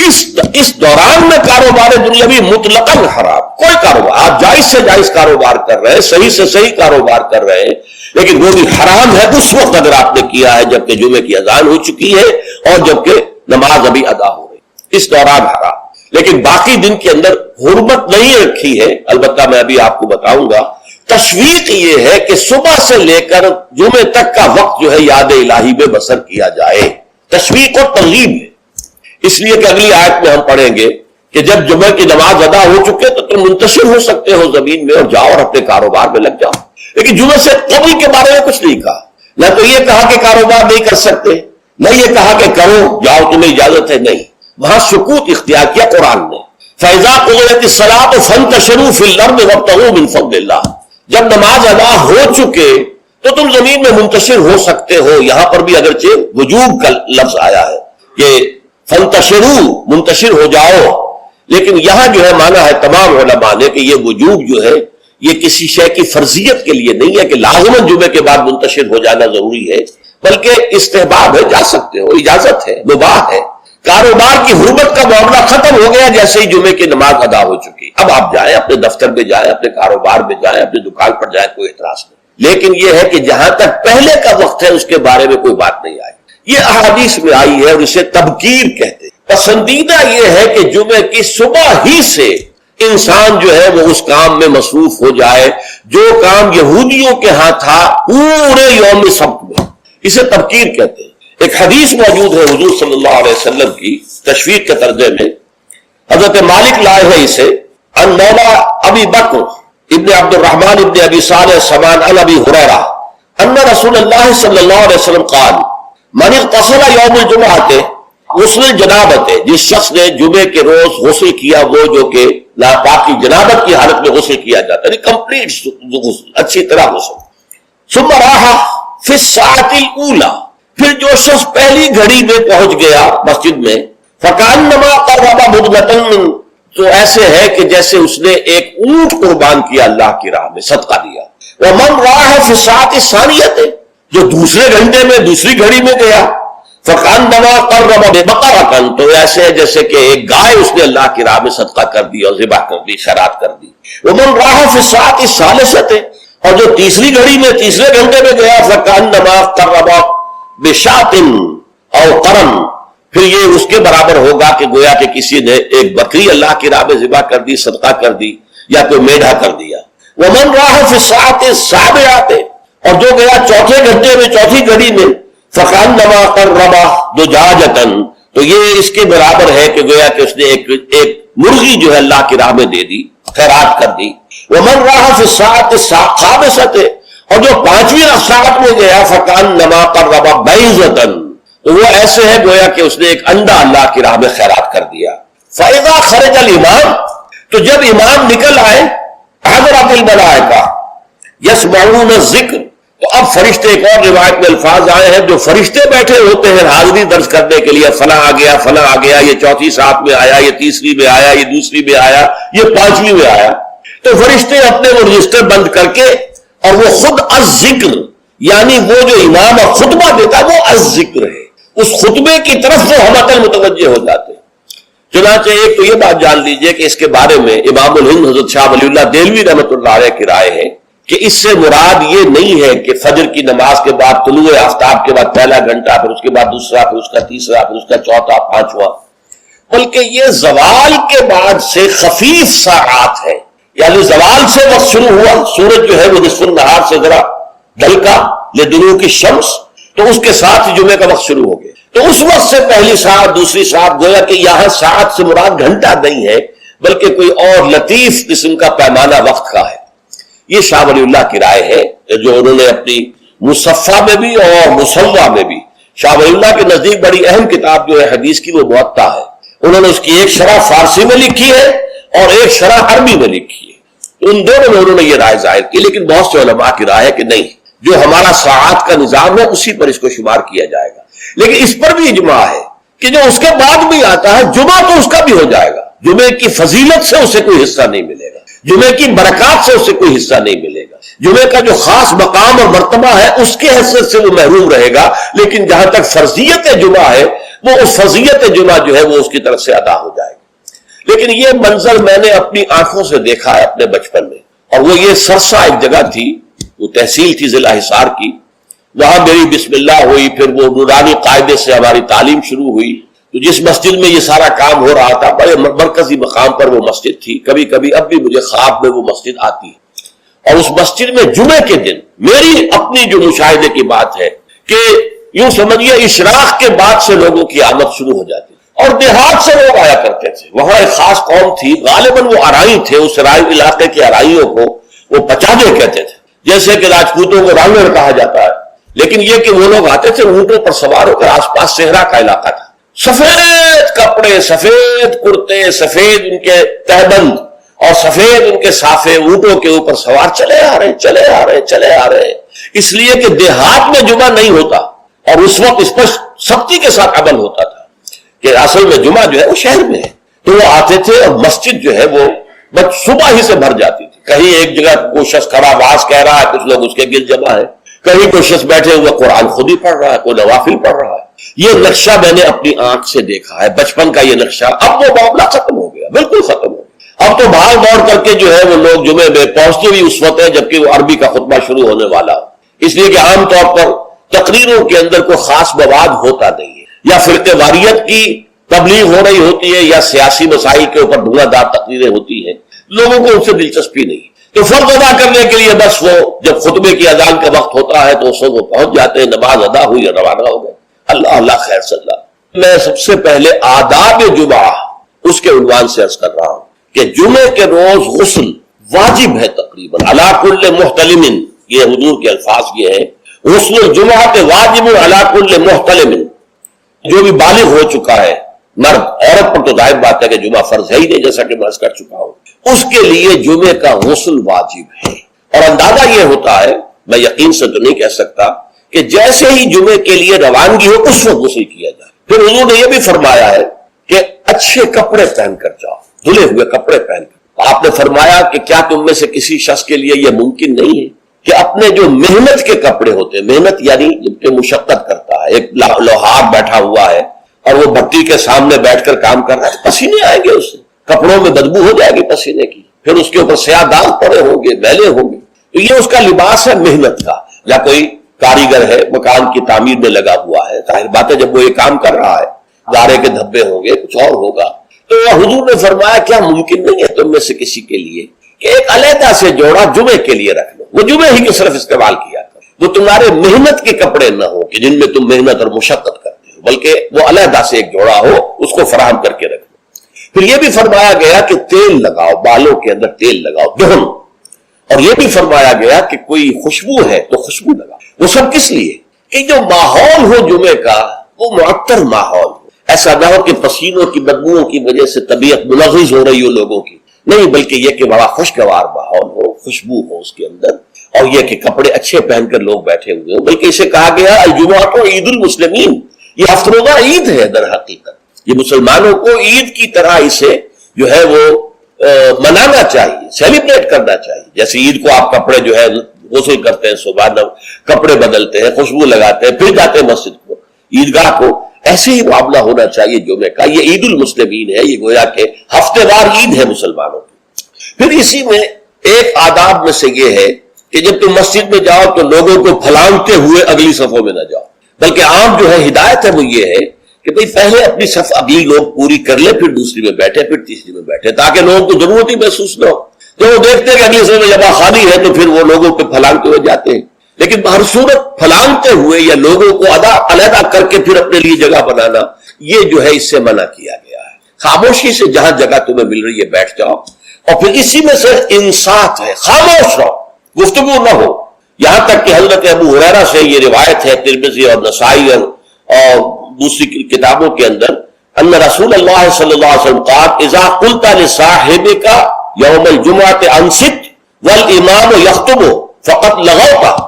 اس دوران میں کاروبار دنیاوی مطلقاً حرام، کوئی کاروبار، آپ جائز سے جائز کاروبار کر رہے ہیں، صحیح سے صحیح کاروبار کر رہے ہیں، لیکن وہ بھی حرام ہے اس وقت اگر آپ نے کیا ہے جبکہ جمعے کی اذان ہو چکی ہے اور جبکہ نماز ابھی ادا ہو رہی، اس دوران حرام۔ لیکن باقی دن کے اندر حرمت نہیں رکھی ہے. البتہ میں ابھی آپ کو بتاؤں گا. تشویق یہ ہے کہ صبح سے لے کر جمعے تک کا وقت جو ہے یاد الہی میں بسر کیا جائے. تشویق اور ترغیب ہے. اس لیے کہ اگلی آیت میں ہم پڑھیں گے کہ جب جمعہ کی نماز ادا ہو چکے تو تم منتشر ہو سکتے ہو زمین میں اور جاؤ اور اپنے کاروبار میں لگ جاؤ. لیکن جمعہ سے قبل کے بارے میں کچھ نہیں کہا. نہ تو یہ کہا کہ کاروبار نہیں کر سکتے، نہ یہ کہا کہ کرو جاؤ تمہیں اجازت ہے. نہیں، وہاں سکوت اختیار کیا قرآن نے. فَإِذَا قُضِيَتِ الصَّلَاةُ فَانتَشِرُوا فِي الْأَرْضِ وَابْتَغُوا مِن فَضْلِ اللَّهِ. جب نماز ادا ہو چکے تو تم زمین میں منتشر ہو سکتے ہو. یہاں پر بھی اگرچہ وجوب کا لفظ آیا ہے کہ فَانتَشِرُوا منتشر ہو جاؤ، لیکن یہاں جو ہے مانا ہے تمام علماء نے کہ یہ وجوب جو ہے یہ کسی شے کی فرضیت کے لیے نہیں ہے کہ لازماً جمعے کے بعد منتشر ہو جانا ضروری ہے، بلکہ استحباب ہے، جا سکتے ہو، اجازت ہے، مباح ہے. کاروبار کی حرمت کا معاملہ ختم ہو گیا جیسے ہی جمعے کی نماز ادا ہو چکی. اب آپ جائیں، اپنے دفتر میں جائیں، اپنے کاروبار میں جائیں، اپنی دکان پر جائیں، کوئی اعتراض نہیں. لیکن یہ ہے کہ جہاں تک پہلے کا وقت ہے اس کے بارے میں کوئی بات نہیں آئی. یہ احادیث میں آئی ہے اور اسے تبکیر کہتے ہیں. پسندیدہ یہ ہے کہ جمعے کی صبح ہی سے انسان جو ہے وہ اس کام میں مصروف ہو جائے جو کام یہودیوں کے ہاں تھا پورے یوم سبت میں. اسے تبکیر کہتے ہیں. ایک حدیث موجود ہے حضور صلی اللہ علیہ وسلم کی تشویق کے ترجمے میں. حضرت مالک لائے ہیں اسے ان مولا ابی بکر ابن عبد الرحمن ابن ابی صالح سمان عن ابی ہریرہ ان رسول اللہ صلی اللہ علیہ وسلم قال من اغتسل یوم الجمعہ غسل جنابت. جس شخص نے جمعے کے روز غسل کیا، وہ جو کہ ناپاکی جنابت کی حالت میں غسل کیا جاتا ہے، کمپلیٹ غسل، اچھی طرح غسل. ثم راح فی الساعۃ الاولی، پھر جو شخص پہلی گھڑی میں پہنچ گیا مسجد میں، فکانما قرب بدغۃ، تو ایسے ہے کہ جیسے اس نے ایک اونٹ قربان کیا اللہ کی راہ میں، صدقہ دیا. ومن راح فی الساعۃ الثانیۃ، جو دوسرے گھنٹے میں دوسری گھڑی میں گیا، فکانما قرب بقرۃ، تو ایسے ہے جیسے کہ ایک گائے اس نے اللہ کی راہ میں صدقہ کر دی اور ذبح کر دی، خیرات کر دی. ومن راح فی الساعۃ الثالثۃ، اور جو تیسری گھڑی میں تیسرے گھنٹے میں گیا، فکانما قرب بشاۃ او قرن، پھر یہ اس کے برابر ہوگا کہ گویا کہ کسی نے ایک بکری اللہ کی راہ میں ذبح کر دی، صدقہ کر دی، یا کوئی میڈھا کر دیا. ومن راح فی الساعۃ السابعۃ، اور جو گیا چوتھے گھنٹے میں چوتھی گھڑی میں، فکانما قرب دجاجۃ، تو یہ اس کے برابر ہے کہ گویا کہ اس نے ایک مرغی جو ہے اللہ کی راہ میں دے دی، خیرات کر دی. ومن راح فی الساعۃ الخامسۃ، اور جو پانچویں ساعت میں گیا، فکانما قرب بیضۃ، تو وہ ایسے ہے گویا کہ اس نے ایک انڈا اللہ کی راہ میں خیرات کر دیا. فاذا خرج الامام، تو جب امام نکل آئے، حضرت الملائکہ یسمعون الذکر، تو اب فرشتے، ایک اور روایت میں الفاظ آئے ہیں جو فرشتے بیٹھے ہوتے ہیں حاضری درج کرنے کے لیے، فلاں آ گیا، فلاں آ گیا، یہ چوتھی ساتھ میں آیا، یہ تیسری میں آیا، یہ دوسری میں آیا، یہ پانچویں میں آیا. تو فرشتے اپنے وہ رجسٹر بند کر کے، اور وہ خود الذکر، یعنی وہ جو امام خطبہ دیتا ہے وہ الذکر ہے، اس خطبے کی طرف وہ ہمت متوجہ ہو جاتے ہیں. چنانچہ ایک تو یہ بات جان لیجئے کہ اس کے بارے میں امام الہند حضرت شاہ ولی اللہ دہلوی رحمۃ اللہ علیہ کی رائے ہے کہ اس سے مراد یہ نہیں ہے کہ فجر کی نماز کے بعد طلوع آفتاب کے بعد پہلا گھنٹہ، پھر اس کے بعد دوسرا، پھر اس کا تیسرا، پھر اس کا چوتھا، پانچواں، بلکہ یہ زوال کے بعد سے خفیف ساعات ہے. یعنی زوال سے وقت شروع ہوا، سورج جو ہے وہ نصف النہار سے ذرا ڈھلکا لدنو کی شمس، تو اس کے ساتھ ہی جمعے کا وقت شروع ہو گیا. تو اس وقت سے پہلی ساعت، دوسری ساعت، گویا کہ یہاں ساعت سے مراد گھنٹہ نہیں ہے بلکہ کوئی اور لطیف قسم کا پیمانہ وقت کا ہے. یہ شاہ ولی اللہ کی رائے ہے جو انہوں نے اپنی مصفہ میں بھی اور مصوہ میں بھی، شاہ ولی اللہ کے نزدیک بڑی اہم کتاب جو ہے حدیث کی وہ موطا ہے. انہوں نے اس کی ایک شرح فارسی میں لکھی ہے اور ایک شرح عربی میں لکھی ہے. ان دونوں میں انہوں نے یہ رائے ظاہر کی، لیکن بہت سے علماء کی رائے ہے کہ نہیں، جو ہمارا ساعات کا نظام ہے اسی پر اس کو شمار کیا جائے گا. لیکن اس پر بھی اجماع ہے کہ جو اس کے بعد بھی آتا ہے جمعہ تو اس کا بھی ہو جائے گا، جمعے کی فضیلت سے اسے کوئی حصہ نہیں ملے گا، جمعے کی برکات سے اسے کوئی حصہ نہیں ملے گا، جمعے کا جو خاص مقام اور مرتبہ ہے اس کے حیثیت سے وہ محروم رہے گا. لیکن جہاں تک فرضیت جمعہ ہے وہ اس فرضیت جمعہ جو ہے وہ اس کی طرف سے ادا ہو جائے گا. لیکن یہ منظر میں نے اپنی آنکھوں سے دیکھا ہے اپنے بچپن میں، اور وہ یہ سرسا ایک جگہ تھی، وہ تحصیل تھی ضلع حصار کی، وہاں میری بسم اللہ ہوئی، پھر وہ نورانی قاعدے سے ہماری تعلیم شروع ہوئی. تو جس مسجد میں یہ سارا کام ہو رہا تھا بڑے مرکزی مقام پر وہ مسجد تھی، کبھی کبھی اب بھی مجھے خواب میں وہ مسجد آتی ہے، اور اس مسجد میں جمعے کے دن میری اپنی جو مشاہدے کی بات ہے کہ یوں سمجھیے اشراق کے بعد سے لوگوں کی آمد شروع ہو جاتی، اور دیہات سے لوگ آیا کرتے تھے، وہاں ایک خاص قوم تھی، غالباً وہ ارائی تھے، اس رائی علاقے کے ارائیوں کو وہ پچادے کہتے تھے، جیسے کہ راجپوتوں کو رانگڑ کہا جاتا ہے، لیکن یہ کہ وہ لوگ آتے تھے اونٹوں پر سوار ہو کر، آس پاس صحرا کا علاقہ تھا، سفید کپڑے، سفید کرتے، سفید ان کے تہبند اور سفید ان کے صافے، اونٹوں کے اوپر سوار چلے آ رہے، اس لیے کہ دیہات میں جمعہ نہیں ہوتا، اور اس وقت اس پر سختی کے ساتھ عمل ہوتا تھا کہ اصل میں جمعہ جو ہے وہ شہر میں ہے، تو وہ آتے تھے اور مسجد جو ہے وہ بس صبح ہی سے بھر جاتی تھی، کہیں ایک جگہ کوئی شخص کھڑا واز کہہ رہا ہے، کچھ لوگ اس کے گرد جمع ہے، کہیں کوئی شخص بیٹھے ہوئے قرآن خود ہی پڑھ رہا ہے، کوئی نوافل پڑھ رہا ہے۔ یہ نقشہ میں نے اپنی آنکھ سے دیکھا ہے، بچپن کا یہ نقشہ، اب وہ معاملہ ختم ہو گیا، بالکل ختم ہو گیا، اب تو بھاگ دوڑ کر کے جو ہے وہ لوگ جمعے میں پہنچتے بھی اس وقت ہے جبکہ وہ عربی کا خطبہ شروع ہونے والا ہو، اس لیے کہ عام طور پر تقریروں کے اندر کوئی خاص مواد ہوتا نہیں ہے، یا فرقہ واریت کی تبلیغ ہو رہی ہوتی ہے، یا سیاسی مسائل کے اوپر دھواں دار تقریریں ہوتی ہیں، لوگوں کو ان سے دلچسپی نہیں، تو فرض ادا کرنے کے لیے بس وہ جب خطبے کی اذان کا وقت ہوتا ہے تو اس وقت وہ پہنچ جاتے ہیں، نماز ادا ہوئی اور روانہ ہو گئے، اللہ خیر صلی اللہ۔ میں سب سے پہلے آداب جمعہ اس کے عنوان سے عرض کر رہا ہوں کہ جمعے کے روز غسل واجب ہے تقریباً، علی کل محتلم، یہ حضور کے الفاظ یہ ہیں، غسل الجمعہ واجب علی کل محتلم، جو بھی بالغ ہو چکا ہے مرد، عورت پر تو ظاہر بات ہے کہ جمعہ فرض ہے ہی نہیں، جیسا کہ میں عرض کر چکا ہوں، اس کے لیے جمعے کا غسل واجب ہے، اور اندازہ یہ ہوتا ہے، میں یقین سے تو نہیں کہہ سکتا کہ جیسے ہی جمعے کے لیے روانگی ہو اس وقت غسل کیا جائے۔ پھر حضور نے یہ بھی فرمایا ہے کہ اچھے کپڑے پہن کر جاؤ، دھلے ہوئے کپڑے پہن کر۔ آپ نے فرمایا کہ کیا تم میں سے کسی شخص کے لیے یہ ممکن نہیں ہے کہ اپنے جو محنت کے کپڑے ہوتے ہیں، محنت یعنی جب کہ مشقت کرتا ہے، ایک لوہار بیٹھا ہوا ہے اور وہ بھٹی کے سامنے بیٹھ کر کام کر رہا ہے، پسینے آئیں گے اس سے، کپڑوں میں بدبو ہو جائے گی پسینے کی، پھر اس کے اوپر سیاہ داغ پڑے ہوں گے، میلے ہوں گے، تو یہ اس کا لباس ہے محنت کا۔ یا کوئی کاریگر ہے، مکان کی تعمیر میں لگا ہوا ہے، ظاہر بات ہے جب وہ یہ کام کر رہا ہے، گارے کے دھبے ہوں گے، کچھ اور ہوگا، تو حضور نے فرمایا کیا ممکن نہیں ہے تم میں سے کسی کے لیے کہ ایک علیحدہ سے جوڑا جمعے کے لیے رکھ لو، وہ جمعے ہی کے صرف استعمال کیا کرو، وہ تمہارے محنت کے کپڑے نہ ہو کہ جن میں تم محنت اور مشقت کرتے ہو، بلکہ وہ علیحدہ سے ایک جوڑا ہو، اس کو فراہم کر کے رکھ لو۔ پھر یہ بھی فرمایا گیا کہ تیل لگاؤ، بالوں کے اندر تیل لگاؤ، دہن، اور یہ بھی فرمایا گیا کہ کوئی خوشبو ہے تو خوشبو لگاؤ۔ وہ سب کس لیے کہ جو ماحول ہو جمعے کا وہ معطر ماحول ہو، ایسا نہ ہو کہ پسینوں کی بدبوؤں کی وجہ سے طبیعت ملغز ہو رہی ہو لوگوں کی، نہیں، بلکہ یہ کہ بڑا خوشگوار ماحول ہو، خوشبو ہو اس کے اندر، اور یہ کہ کپڑے اچھے پہن کر لوگ بیٹھے ہوئے ہوں، بلکہ اسے کہا گیا الجمعہ تو عید المسلمین، یہ ہفت روزہ عید ہے در حقیقت، یہ مسلمانوں کو عید کی طرح اسے جو ہے وہ منانا چاہیے، سیلیبریٹ کرنا چاہیے، جیسے عید کو آپ کپڑے جو ہے غسل کرتے ہیں، صبح کپڑے بدلتے ہیں، خوشبو لگاتے ہیں، پھر جاتے ہیں مسجد کو، عیدگاہ کو، ایسے ہی معاملہ ہونا چاہیے جمعے کا، یہ عید المسلمین ہے، یہ گویا کہ ہفتے وار عید ہے مسلمانوں کی۔ پھر اسی میں ایک آداب میں سے یہ ہے کہ جب تم مسجد میں جاؤ تو لوگوں کو پھلانگتے ہوئے اگلی صفوں میں نہ جاؤ، بلکہ عام جو ہے ہدایت ہے وہ یہ ہے کہ بھئی پہلے اپنی صف اگلی لوگ پوری کر لے، پھر دوسری میں بیٹھے، پھر تیسری میں بیٹھے، تاکہ لوگوں کو ضرورت ہی محسوس نہ ہو، جب وہ دیکھتے ہیں کہ اگلی صف میں جگہ خالی ہے تو پھر وہ لوگوں پہ پھلانگتے ہوئے جاتے ہیں، لیکن ہر صورت پھلانگتے ہوئے یا لوگوں کو علیحدہ کر کے پھر اپنے لیے جگہ بنانا، یہ جو ہے اس سے منع کیا گیا ہے۔ خاموشی سے جہاں جگہ تمہیں مل رہی ہے بیٹھ جاؤ، اور پھر اسی میں سے انصات ہے، خاموش رہو، گفتگو نہ ہو، یہاں تک کہ حضرت ابو ہریرہ سے یہ روایت ہے ترمذی اور نسائی اور دوسری کتابوں کے اندر، ان رسول اللہ صلی اللہ علیہ وسلم قال اذا قلت لصاحبك یوم الجمعۃ انصت والامام یخطب فقط لغوت،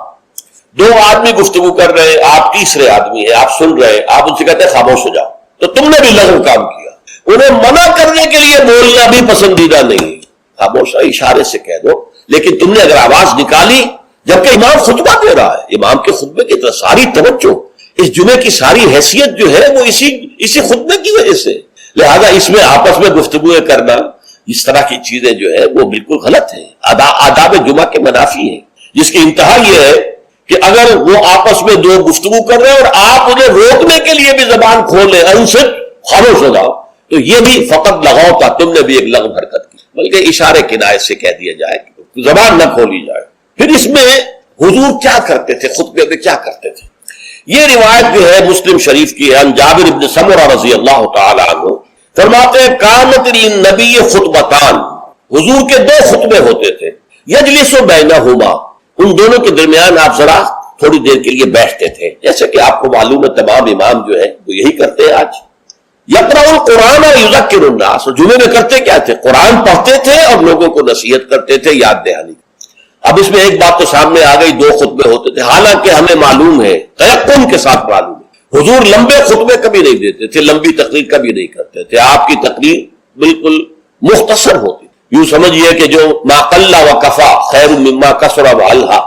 دو آدمی گفتگو کر رہے ہیں، آپ تیسرے آدمی ہیں، آپ سن رہے ہیں، آپ ان سے کہتے ہیں خاموش ہو جاؤ، تو تم نے بھی لغو کام کیا۔ انہیں منع کرنے کے لیے بولنا بھی پسندیدہ نہیں، خاموش اشارے سے کہہ دو، لیکن تم نے اگر آواز نکالی جبکہ امام خطبہ دے رہا ہے، امام کے خطبے کی طرف ساری توجہ، اس جمعے کی ساری حیثیت جو ہے وہ اسی خطبے کی وجہ سے، لہذا اس میں آپس میں گفتگو کرنا، اس طرح کی چیزیں جو ہے وہ بالکل غلط ہیں، آداب جمعہ کے منافی ہیں، جس کی انتہا یہ ہے کہ اگر وہ آپس میں دو گفتگو کر رہے ہیں اور آپ انہیں روکنے کے لیے بھی زبان کھولیں، انصت خاموش ہو جاؤ، تو یہ بھی فقط لغو کا، تم نے بھی ایک لغو حرکت کی، بلکہ اشارے کنایت سے کہہ دیا جائے، زبان نہ کھولی جائے۔ پھر اس میں حضور کیا کرتے تھے، خطبے میں کیا کرتے تھے؟ یہ روایت جو ہے مسلم شریف کی ہے، عن جابر بن سمرہ رضی اللہ تعالی عنہ فرماتے ہیں کانت للنبی خطبتان، حضور کے دو خطبے ہوتے تھے، یجلس بینہما، ان دونوں کے درمیان آپ ذرا تھوڑی دیر کے لیے بیٹھتے تھے، جیسے کہ آپ کو معلوم ہے تمام امام جو ہے وہ یہی کرتے ہیں آج۔ یقرأ القرآن یذکر الناس، جمعے میں کرتے کیا تھے؟ قرآن پڑھتے تھے اور لوگوں کو نصیحت کرتے تھے، یاد دہانی۔ اب اس میں ایک بات تو سامنے آ گئی، دو خطبے ہوتے تھے، حالانکہ ہمیں معلوم ہے، تیقن کے ساتھ معلوم ہے، حضور لمبے خطبے کبھی نہیں دیتے تھے، لمبی تقریر کبھی نہیں کرتے تھے، آپ کی تقریر بالکل مختصر ہوتی، یوں سمجھیے کہ جو ما قل و کفا خیر مما کثر و الہا،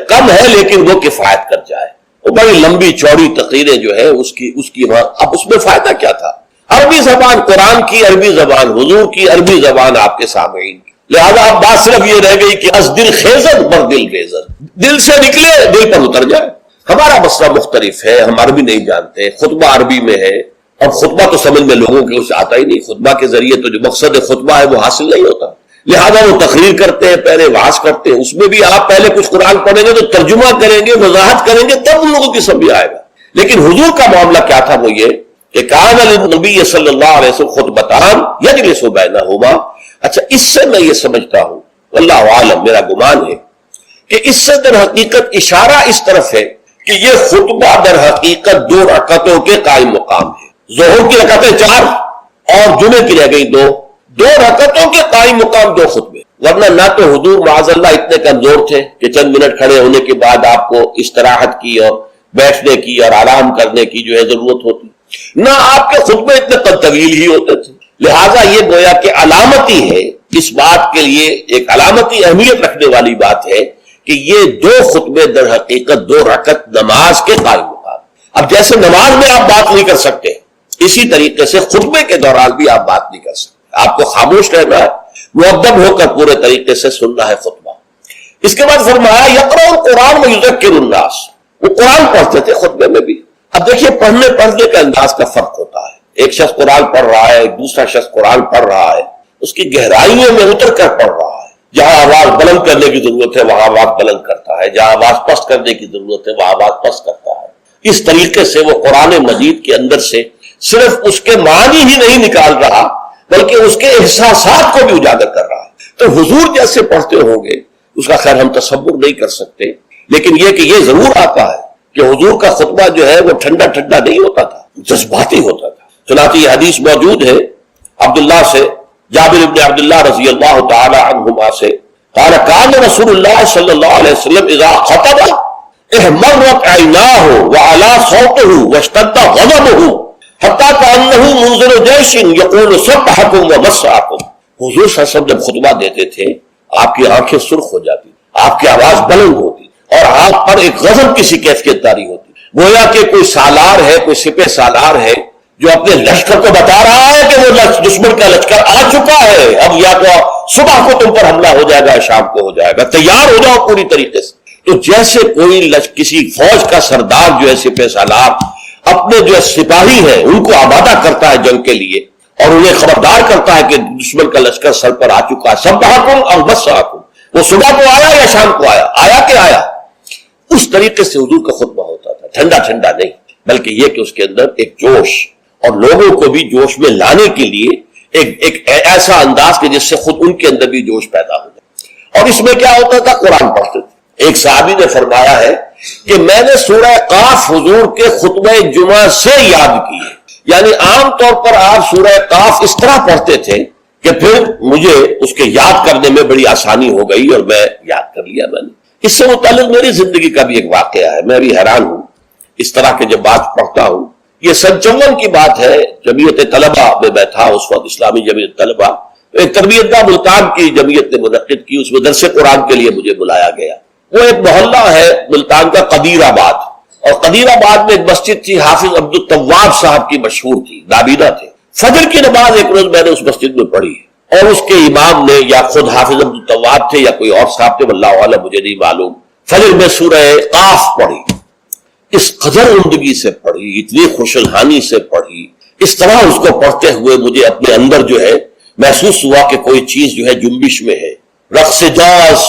کم ہے لیکن وہ کفایت کر جائے، وہ بڑی لمبی چوڑی تقریریں جو ہے اس کی اب اس میں فائدہ کیا تھا؟ عربی زبان قرآن کی، عربی زبان حضور کی، عربی زبان آپ کے سامعین کی، لہذا اب بات صرف یہ رہ گئی کہ از دل خیزن بر دل خیزن، دل سے نکلے دل پر اتر جائے۔ ہمارا مسئلہ مختلف ہے، ہم عربی نہیں جانتے، خطبہ عربی میں ہے، اور خطبہ تو سمجھ میں لوگوں کے کچھ آتا ہی نہیں، خطبہ کے ذریعے تو جو مقصد خطبہ ہے وہ حاصل نہیں ہوتا، لہذا وہ تقریر کرتے ہیں، پہلے وعظ کرتے ہیں، اس میں بھی آپ پہلے کچھ قرآن پڑھیں گے تو ترجمہ کریں گے، وضاحت کریں گے، تب ان لوگوں کی سمجھ آئے گا۔ لیکن حضور کا معاملہ کیا تھا؟ وہ یہ کہ کان للنبی صلی اللہ علیہ وسلم خطبتان یجلس بینہما۔ اچھا، اس سے میں یہ سمجھتا ہوں، واللہ عالم، میرا گمان ہے کہ اس سے در حقیقت اشارہ اس طرف ہے کہ یہ خطبہ در حقیقت دو رکعتوں کے قائم مقام ہے، ظہر کی رکعتیں 4 اور جمعے کی رہ گئی 2 رکعتوں کے قائم مقام 2 خطبے، ورنہ نہ تو حضور معاذ اللہ اتنے کمزور تھے کہ چند منٹ کھڑے ہونے کے بعد آپ کو استراحت کی اور بیٹھنے کی اور آرام کرنے کی جو ہے ضرورت ہوتی، نہ آپ کے خطبے اتنے طویل ہی ہوتے تھے، لہٰذا یہ گویا کہ علامتی ہے، اس بات کے لیے ایک علامتی اہمیت رکھنے والی بات ہے کہ یہ 2 خطبے در حقیقت 2 رکعت نماز کے قائم مقام۔ اب جیسے نماز میں آپ بات نہیں کر سکتے، اسی طریقے سے خطبے کے دوران بھی آپ بات نہیں کر سکتے، آپ کو خاموش رہنا ہے، مؤدب ہو کر پورے طریقے سے سننا ہے خطبہ۔ اس کے بعد فرمایا یقرأ القرآن ویذکر الناس، وہ قرآن پڑھتے تھے خطبے میں بھی۔ اب دیکھیے پڑھنے کا انداز کا فرق ہوتا ہے، ایک شخص قرآن پڑھ رہا ہے، دوسرا شخص قرآن پڑھ رہا ہے، اس کی گہرائیوں میں اتر کر پڑھ رہا ہے، جہاں آواز بلند کرنے کی ضرورت ہے وہاں آواز بلند کرتا ہے، جہاں آواز پست کرنے کی ضرورت ہے وہاں آواز پست کرتا ہے۔ اس طریقے سے وہ قرآن مجید کے اندر سے صرف اس کے معنی ہی نہیں نکال رہا بلکہ اس کے احساسات کو بھی اجاگر کر رہا ہے۔ تو حضور جیسے پڑھتے ہوں گے اس کا خیر ہم تصور نہیں کر سکتے، لیکن یہ کہ یہ ضرور آتا ہے کہ حضور کا خطبہ جو ہے وہ ٹھنڈا نہیں ہوتا تھا، جذباتی ہوتا تھا۔ چنانچہ یہ حدیث موجود ہے عبداللہ سے، جابر بن عبداللہ رضی اللہ تعالی عنہما سے، قال کان رسول اللہ صلی اللہ علیہ وسلم اذا خطب احمرت عیناہ وعلا صوتہ واشتد غضبہ حتی کانہ منذر جیش یقول سبحکم ومسعکم۔ حضور صلی اللہ علیہ وسلم جب خطبہ دیتے تھے آپ کی آنکھیں سرخ ہو جاتی، آپ کی آواز بلند ہوتی اور آپ پر ایک غضب کی سی کیفیت طاری ہوتی، گویا کہ کوئی سالار ہے، کوئی سپہ سالار ہے جو اپنے لشکر کو بتا رہا ہے کہ وہ دشمن کا لشکر آ چکا ہے، اب یا تو صبح کو تم پر حملہ ہو جائے گا، شام کو ہو جائے گا، تیار ہو جاؤ پوری طریقے سے۔ تو جیسے کوئی کسی فوج کا سردار جو ہے سپہ سالار اپنے جو سپاہی ہیں ان کو آمادہ کرتا ہے جنگ کے لیے اور انہیں خبردار کرتا ہے کہ دشمن کا لشکر سر پر آ چکا ہے، سبحکم اور مسعکم، وہ صبح کو آیا یا شام کو آیا کہ آیا، اس طریقے سے حضور کا خطبہ ہوتا تھا، ٹھنڈا نہیں، بلکہ یہ کہ اس کے اندر ایک جوش اور لوگوں کو بھی جوش میں لانے کے لیے ایک ایسا انداز کہ جس سے خود ان کے اندر بھی جوش پیدا ہو جائے۔ اور اس میں کیا ہوتا تھا؟ قرآن پڑھتے تھے۔ ایک صحابی نے فرمایا ہے کہ میں نے سورہ قاف حضور کے خطبہ جمعہ سے یاد کی ہے، یعنی عام طور پر آپ سورہ قاف اس طرح پڑھتے تھے کہ پھر مجھے اس کے یاد کرنے میں بڑی آسانی ہو گئی اور میں یاد کر لیا میں نے۔ اس سے متعلق میری زندگی کا بھی ایک واقعہ ہے، میں بھی حیران ہوں اس طرح کے جب بات پڑھتا ہوں۔ یہ سن 54 کی بات ہے، جمعیت طلبہ میں میں تھا اس وقت، اسلامی جمعیت طلبہ، ایک تربیت گاہ ملتان کی جمعیت نے منعقد کی، اس میں درس قرآن کے لیے مجھے بلایا گیا۔ وہ ایک محلہ ہے ملتان کا قدیر آباد، اور قدیر آباد میں ایک مسجد تھی، حافظ عبد التواب صاحب کی مشہور تھی، نابینا تھے۔ فجر کی نماز ایک روز میں نے اس مسجد میں پڑھی اور اس کے امام نے یا خود حافظ عبد التواب تھے یا کوئی اور صاحب تھے، واللہ اعلم مجھے نہیں معلوم، فجر میں سورہ قاف پڑھی، اس قدر عمدگی سے پڑھی، اتنی خوشلحانی سے پڑھی، اس طرح اس کو پڑھتے ہوئے مجھے اپنے اندر جو ہے محسوس ہوا کہ کوئی چیز جو ہے جنبش میں ہے. رقص جاز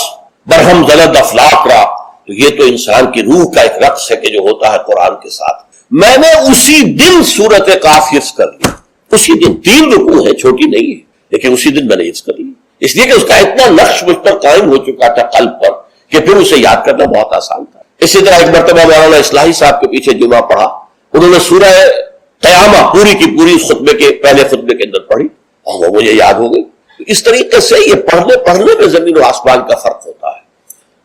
برہم زلد افلاق را، تو یہ تو انسان کی روح کا ایک رقص ہے کہ جو ہوتا ہے قرآن کے ساتھ. میں نے اسی دن سورت قاف حفظ کر لی، اسی دن. 3 رکوع ہے، چھوٹی نہیں ہے، لیکن اسی دن میں نے حفظ کر لی، اس لیے کہ اس کا اتنا نقش مجھ پر قائم ہو چکا تھا قلب پر کہ پھر اسے یاد کرنا بہت آسان تھا. اسی طرح ایک مرتبہ مولانا اصلاحی صاحب کے پیچھے جمعہ پڑھا، انہوں نے سورہ قیامہ پوری کی پوری خطبے کے پہلے خطبے کے اندر پڑھی اور وہ مجھے یاد ہو گئی. اس طریقے سے یہ پڑھنے میں زمین و آسمان کا فرق ہوتا ہے.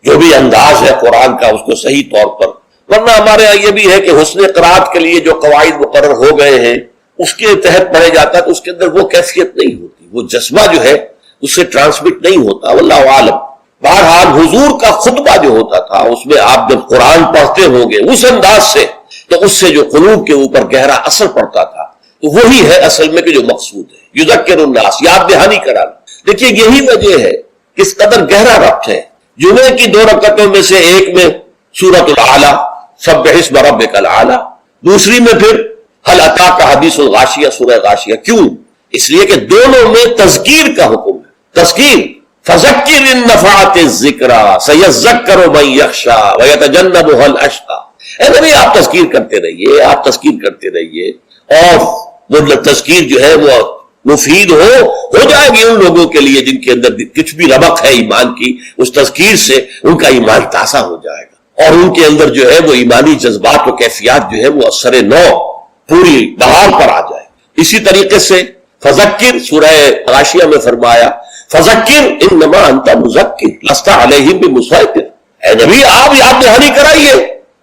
جو بھی انداز ہے قرآن کا اس کو صحیح طور پر، ورنہ ہمارے یہاں یہ بھی ہے کہ حسن قرات کے لیے جو قواعد مقرر ہو گئے ہیں اس کے تحت پڑھے جاتا ہے تو اس کے اندر وہ کیفیت نہیں ہوتی، وہ جذبہ جو ہے اس سے ٹرانسمٹ نہیں ہوتا. واللہ عالم. بہرحال حضور کا خطبہ جو ہوتا تھا اس میں آپ جب قرآن پڑھتے ہوں گے اس انداز سے تو اس سے جو قلوب کے اوپر گہرا اثر پڑتا تھا، تو وہی ہے اصل میں کہ جو مقصود ہے. یذکر الناس، یاد دہانی کرانا. دیکھیے یہی وجہ ہے کس قدر گہرا ربط ہے. جمعے کی 2 رکعتوں میں سے ایک میں سورۃ الاعلیٰ سبح اسم ربک الاعلیٰ، دوسری میں پھر هل اتاک حدیث الغاشیہ سورہ غاشیہ. کیوں؟ اس لیے کہ دونوں میں تذکیر کا حکم ہے. تذکیر، فذکر ان نفعت الذکریٰ سیذکر من یخشی ویتجنبها الاشقی. اے نبی آپ تذکیر کرتے رہیے، آپ تذکیر کرتے رہیے، اور وہ تذکیر جو ہے وہ مفید ہو جائے گی ان لوگوں کے لیے جن کے اندر کچھ بھی رمق ہے ایمان کی. اس تذکیر سے ان کا ایمان تازہ ہو جائے گا اور ان کے اندر جو ہے وہ ایمانی جذبات و کیفیات جو ہے وہ اثر نو پوری بہار پر آ جائے. اسی طریقے سے فذکر سورہ غاشیہ میں فرمایا فذکر انما انت مذکر لست علیہم بمسیطر. اے نبی آپ یاد دہانی کرائیے،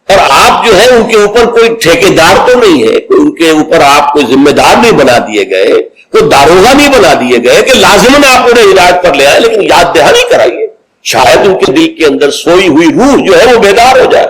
اور آپ جو ہے ان کے اوپر کوئی ٹھیکیدار تو نہیں ہے، ان کے اوپر آپ کوئی ذمہ دار نہیں بنا دیے گئے، کوئی داروغہ نہیں بنا دیے گئے کہ لازماً آپ انہیں ہدایت پر لے آئے، لیکن یاد دہانی کرائیے. شاید ان کے دل کے اندر سوئی ہوئی روح جو ہے وہ بیدار ہو جائے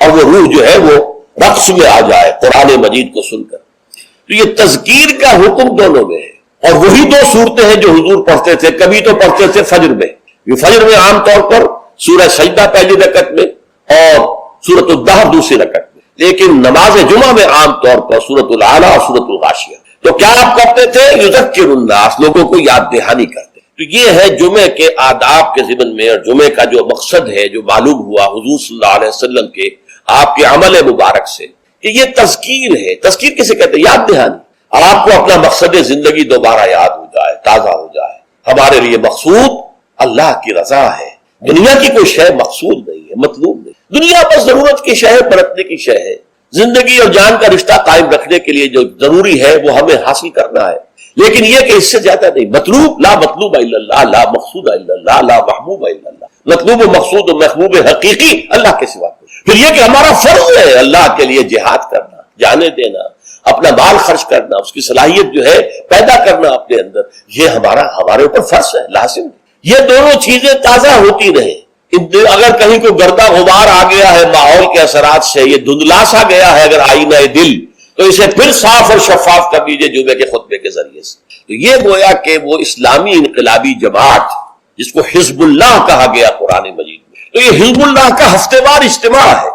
اور وہ روح جو ہے وہ رقص میں آ جائے قرآن مجید کو سن کر. تو یہ تذکیر کا حکم دونوں میں ہے. اور وہی 2 صورتیں ہیں جو حضور پڑھتے تھے. کبھی تو پڑھتے تھے فجر میں، فجر میں عام طور پر سورہ سجدہ پہلی رکعت میں اور سورۃ الدہر دوسری رکعت میں، لیکن نماز جمعہ میں عام طور پر سورۃ الاعلیٰ اور سورۃ الغاشیہ. تو کیا آپ کرتے تھے؟ یذکر الناس، لوگوں کو یاد دہانی کرتے. تو یہ ہے جمعے کے آداب کے ضمن میں، اور جمعے کا جو مقصد ہے جو معلوم ہوا حضور صلی اللہ علیہ وسلم کے آپ کے عمل مبارک سے کہ یہ تذکیر ہے. تذکیر کسے کہتے ہیں؟ یاد دہانی. آپ کو اپنا مقصد زندگی دوبارہ یاد ہو جائے، تازہ ہو جائے. ہمارے لیے مقصود اللہ کی رضا ہے، دنیا کی کوئی شے مقصود نہیں ہے، مطلوب نہیں. دنیا بس ضرورت کی شے ہے، برتنے کی شے ہے. زندگی اور جان کا رشتہ قائم رکھنے کے لیے جو ضروری ہے وہ ہمیں حاصل کرنا ہے، لیکن یہ کہ اس سے زیادہ نہیں. مطلوب لا مطلوب الا اللہ، لا مقصود الا اللہ، لا محبوب الا اللہ. مطلوب و مقصود و محبوب حقیقی اللہ کے سوا. پھر یہ کہ ہمارا فرض ہے اللہ کے لیے جہاد کرنا، جانے دینا، اپنا مال خرچ کرنا، اس کی صلاحیت جو ہے پیدا کرنا اپنے اندر، یہ ہمارے اوپر فرض ہے، لازم ہے. یہ دونوں چیزیں تازہ ہوتی رہے. اگر کہیں کوئی گردہ غبار آ گیا ہے ماحول کے اثرات سے، یہ دھندلا سا گیا ہے اگر آئینہ دل، تو اسے پھر صاف اور شفاف کر دیجئے جمعے کے خطبے کے ذریعے سے. تو یہ گویا کہ وہ اسلامی انقلابی جماعت جس کو حزب اللہ کہا گیا قرآن مجید میں، تو یہ حزب اللہ کا ہفتے وار اجتماع ہے.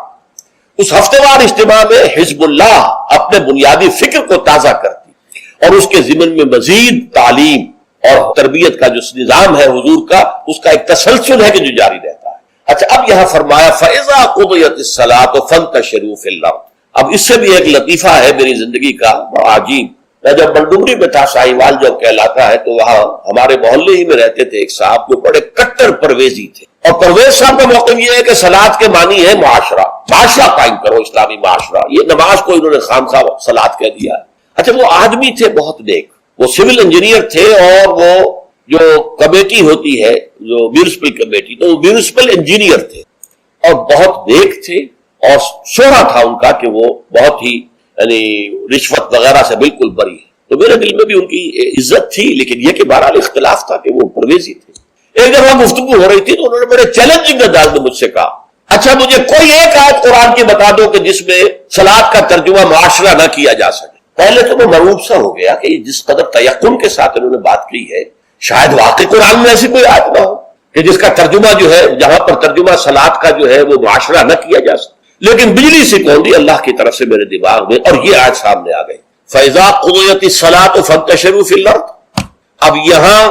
اس ہفتے وار اجتماع میں حزب اللہ اپنے بنیادی فکر کو تازہ کرتی اور اس کے ضمن میں مزید تعلیم اور تربیت کا جو نظام ہے حضور کا، اس کا ایک تسلسل ہے کہ جو جاری رہتا ہے. اچھا، اب یہاں فرمایا فَإِذَا قُضِيَتِ الصَّلَاةُ فَانتَشِرُوا فِي الْأَرْضِ. اب اس سے بھی ایک لطیفہ ہے میری زندگی کا بڑا عجیب. میں جب بلڈومری میں تھا، شاہیوال جو کہلاتا ہے، تو وہاں ہمارے محلے ہی میں رہتے تھے ایک صاحب جو بڑے کٹر پرویزی تھے. اور پرویز صاحب کا موقع یہ ہے کہ صلاۃ کے معنی ہے معاشرہ قائم کرو، اسلامی معاشرہ. یہ نماز کو انہوں نے خامخواہ صلاۃ کہہ دیا. اچھا، وہ آدمی تھے بہت نیک، وہ سول انجینئر تھے، اور وہ جو کمیٹی ہوتی ہے جو میونسپل کمیٹی، تو وہ میونسپل انجینئر تھے اور بہت نیک تھے، اور شہرا تھا ان کا کہ وہ بہت ہی یعنی رشوت وغیرہ سے بالکل بری ہے. تو میرے دل میں بھی ان کی عزت تھی، لیکن یہ کہ بہرحال اختلاف تھا کہ وہ پرویزی تھے. ایک دفعہ گفتگو ہو رہی تھی تو انہوں نے بڑے چیلنجنگ انداز میں مجھ سے کہا، اچھا مجھے کوئی ایک آیت قرآن کی بتا دو کہ جس میں صلاۃ کا ترجمہ معاشرہ نہ کیا جا سکے. پہلے تو میں مرعوب سا ہو گیا کہ جس قدر تیقن کے ساتھ انہوں نے بات کی ہے، شاید واقعی قرآن میں ایسی کوئی آیت نہ ہو کہ جس کا ترجمہ جو ہے، جہاں پر ترجمہ صلاۃ کا جو ہے وہ معاشرہ نہ کیا جا سکے. لیکن بجلی سے کون دی اللہ کی طرف سے میرے دماغ میں، اور یہ آیت سامنے آ گئی. فَإِذَا قُضِيَتِ الصَّلَاةُ فَانتَشِرُوا فِي الْأَرْضِ. اب یہاں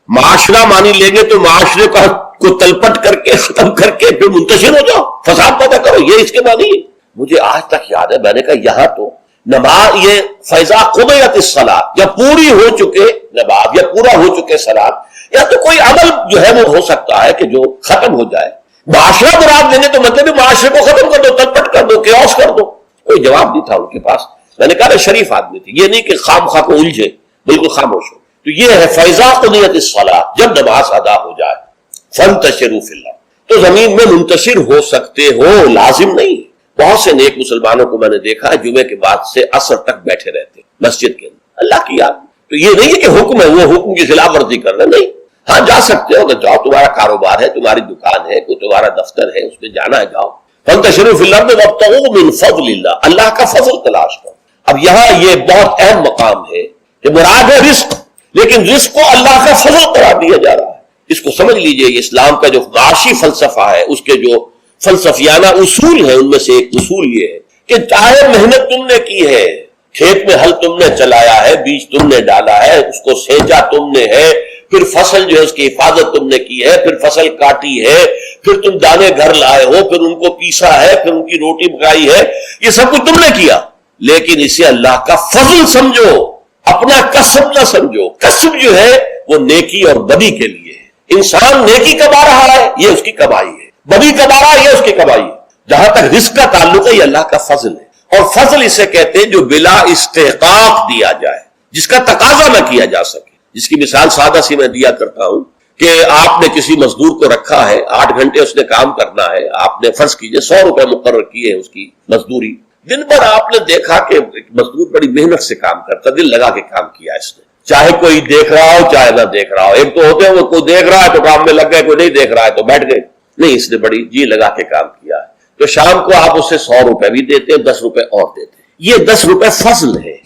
معاشرہ مانی لیں گے تو معاشرے کو تلپٹ کر کے ختم کر کے پھر منتشر ہو جاؤ، فساد پیدا کرو، یہ اس کے معنی ہے. مجھے آج تک یاد ہے میں نے کہا یہاں تو نماز یہ فَإِذَا قُضِيَتِ الصَّلَاةُ جب پوری ہو چکے نماز یا پورا ہو چکے صلاۃ، یا تو کوئی عمل جو ہے وہ ہو سکتا ہے کہ جو ختم ہو جائے. معاشرہ مراد لیں گے تو مطلب معاشرے کو ختم کر دو، تلپٹ کر دو، کیوس کر دو. کوئی جواب نہیں تھا ان کے پاس. میں نے کہا شریف آدمی تھی، یہ نہیں کہ خام خواہ کو الجھے، بالکل خاموش ہو. تو یہ ہے فَإِذَا قُضِيَتِ الصَّلَاةُ جب نماز ادا ہو جائے فَانتَشِرُوا فِي الْأَرْضِ تو زمین میں منتشر ہو سکتے ہو، لازم نہیں. بہت سے نیک مسلمانوں کو میں نے دیکھا ہے جمعے کے بعد سے عصر تک بیٹھے رہتے مسجد کے اندر اللہ کی یاد. تو یہ نہیں ہے کہ حکم ہے وہ حکم کی خلاف ورزی کر رہے، نہیں. ہاں جا سکتے ہو، اگر جاؤ، تمہارا کاروبار ہے، تمہاری دکان ہے، کوئی تمہارا دفتر ہے، اس میں جانا ہے جاؤ. فَانتَشِرُوا فِي الْأَرْضِ وَابْتَغُوا مِنْ فَضْلِ اللَّهِ اللہ کا فضل تلاش کرو. اب یہاں یہ بہت اہم مقام ہے کہ مراد ہے رزق، لیکن رزق کو اللہ کا فضل قرار دیا جا رہا ہے. اس کو سمجھ لیجئے. اسلام کا جو معاشی فلسفہ ہے، اس کے جو فلسفیانہ اصول ہیں، ان میں سے ایک اصول یہ ہے کہ چاہے محنت تم نے کی ہے، کھیت میں ہل تم نے چلایا ہے، بیج تم نے ڈالا ہے، اس کو سینچا تم نے ہے، پھر فصل جو ہے اس کی حفاظت تم نے کی ہے، پھر فصل کاٹی ہے، پھر تم دانے گھر لائے ہو، پھر ان کو پیسا ہے، پھر ان کی روٹی پکائی ہے، یہ سب کچھ تم نے کیا. لیکن اسے اللہ کا فضل سمجھو، اپنا کسب نہ سمجھو. کسب جو ہے وہ نیکی اور بدی کے لیے ہے. انسان نیکی کما رہا ہے، یہ اس کی کمائی ہے، بدی کما رہا ہے، یہ اس کی کمائی ہے. جہاں تک رزق کا تعلق ہے یہ اللہ کا فضل ہے. اور فضل اسے کہتے ہیں جو بلا استحقاق دیا جائے، جس کا تقاضا نہ کیا جا سکے. جس کی مثال سادہ سی میں دیا کرتا ہوں کہ آپ نے کسی مزدور کو رکھا ہے، 8 گھنٹے اس نے کام کرنا ہے، آپ نے فرض کیجئے 100 روپے مقرر کیے اس کی مزدوری. دن بھر آپ نے دیکھا کہ مزدور بڑی محنت سے کام کرتا، دل لگا کے کام کیا اس نے، چاہے کوئی دیکھ رہا ہو چاہے نہ دیکھ رہا ہو. ایک تو ہوتے ہیں وہ کوئی دیکھ رہا ہے تو کام میں لگ گئے، کوئی نہیں دیکھ رہا ہے تو بیٹھ گئے. نہیں، اس نے بڑی جی لگا کے کام کیا ہے. تو شام کو آپ اسے 100 روپے بھی دیتے ہیں، 10 روپے اور دیتے ہیں. یہ 10 روپے فضل ہے،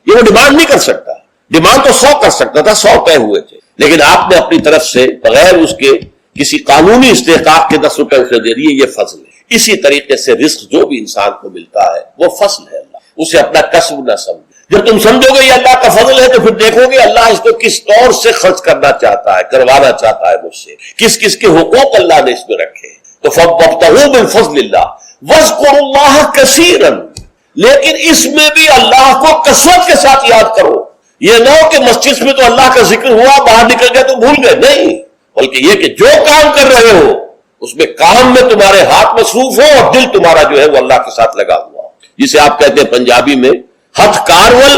یہ وہ ڈیمانڈ نہیں کر سکتا. ڈیمانڈ تو 100 کر سکتا تھا، 100 طے ہوئے تھے، لیکن آپ نے اپنی طرف سے بغیر اس کے کسی قانونی استحقاق کے 10 روپے اسے دے دیے، یہ فضل ہے. اسی طریقے سے رزق جو بھی انسان کو ملتا ہے وہ فضل ہے. اللہ اسے اپنا کسب نہ سمجھے. جب تم سمجھو گے یہ اللہ کا فضل ہے تو پھر دیکھو گے اللہ اس کو کس طور سے خرچ کرنا چاہتا ہے، کروانا چاہتا ہے مجھ سے، کس کس کے حقوق اللہ نے اس میں رکھے. تو فَابْتَغُوا مِنْ فَضْلِ اللَّهِ وَاذْكُرُوا اللَّهَ كَثِيرًا لیکن اس میں بھی اللہ کو کثرت کے ساتھ یاد کرو. یہ نہ ہو کہ مسجد میں تو اللہ کا ذکر ہوا، باہر نکل گئے تو بھول گئے، نہیں، بلکہ یہ کہ جو کام کر رہے ہو اس میں کام میں تمہارے ہاتھ مصروف ہو اور دل تمہارا جو ہے وہ اللہ کے ساتھ لگا ہوا ہو. جسے آپ کہتے ہیں پنجابی میں ہتھ کارول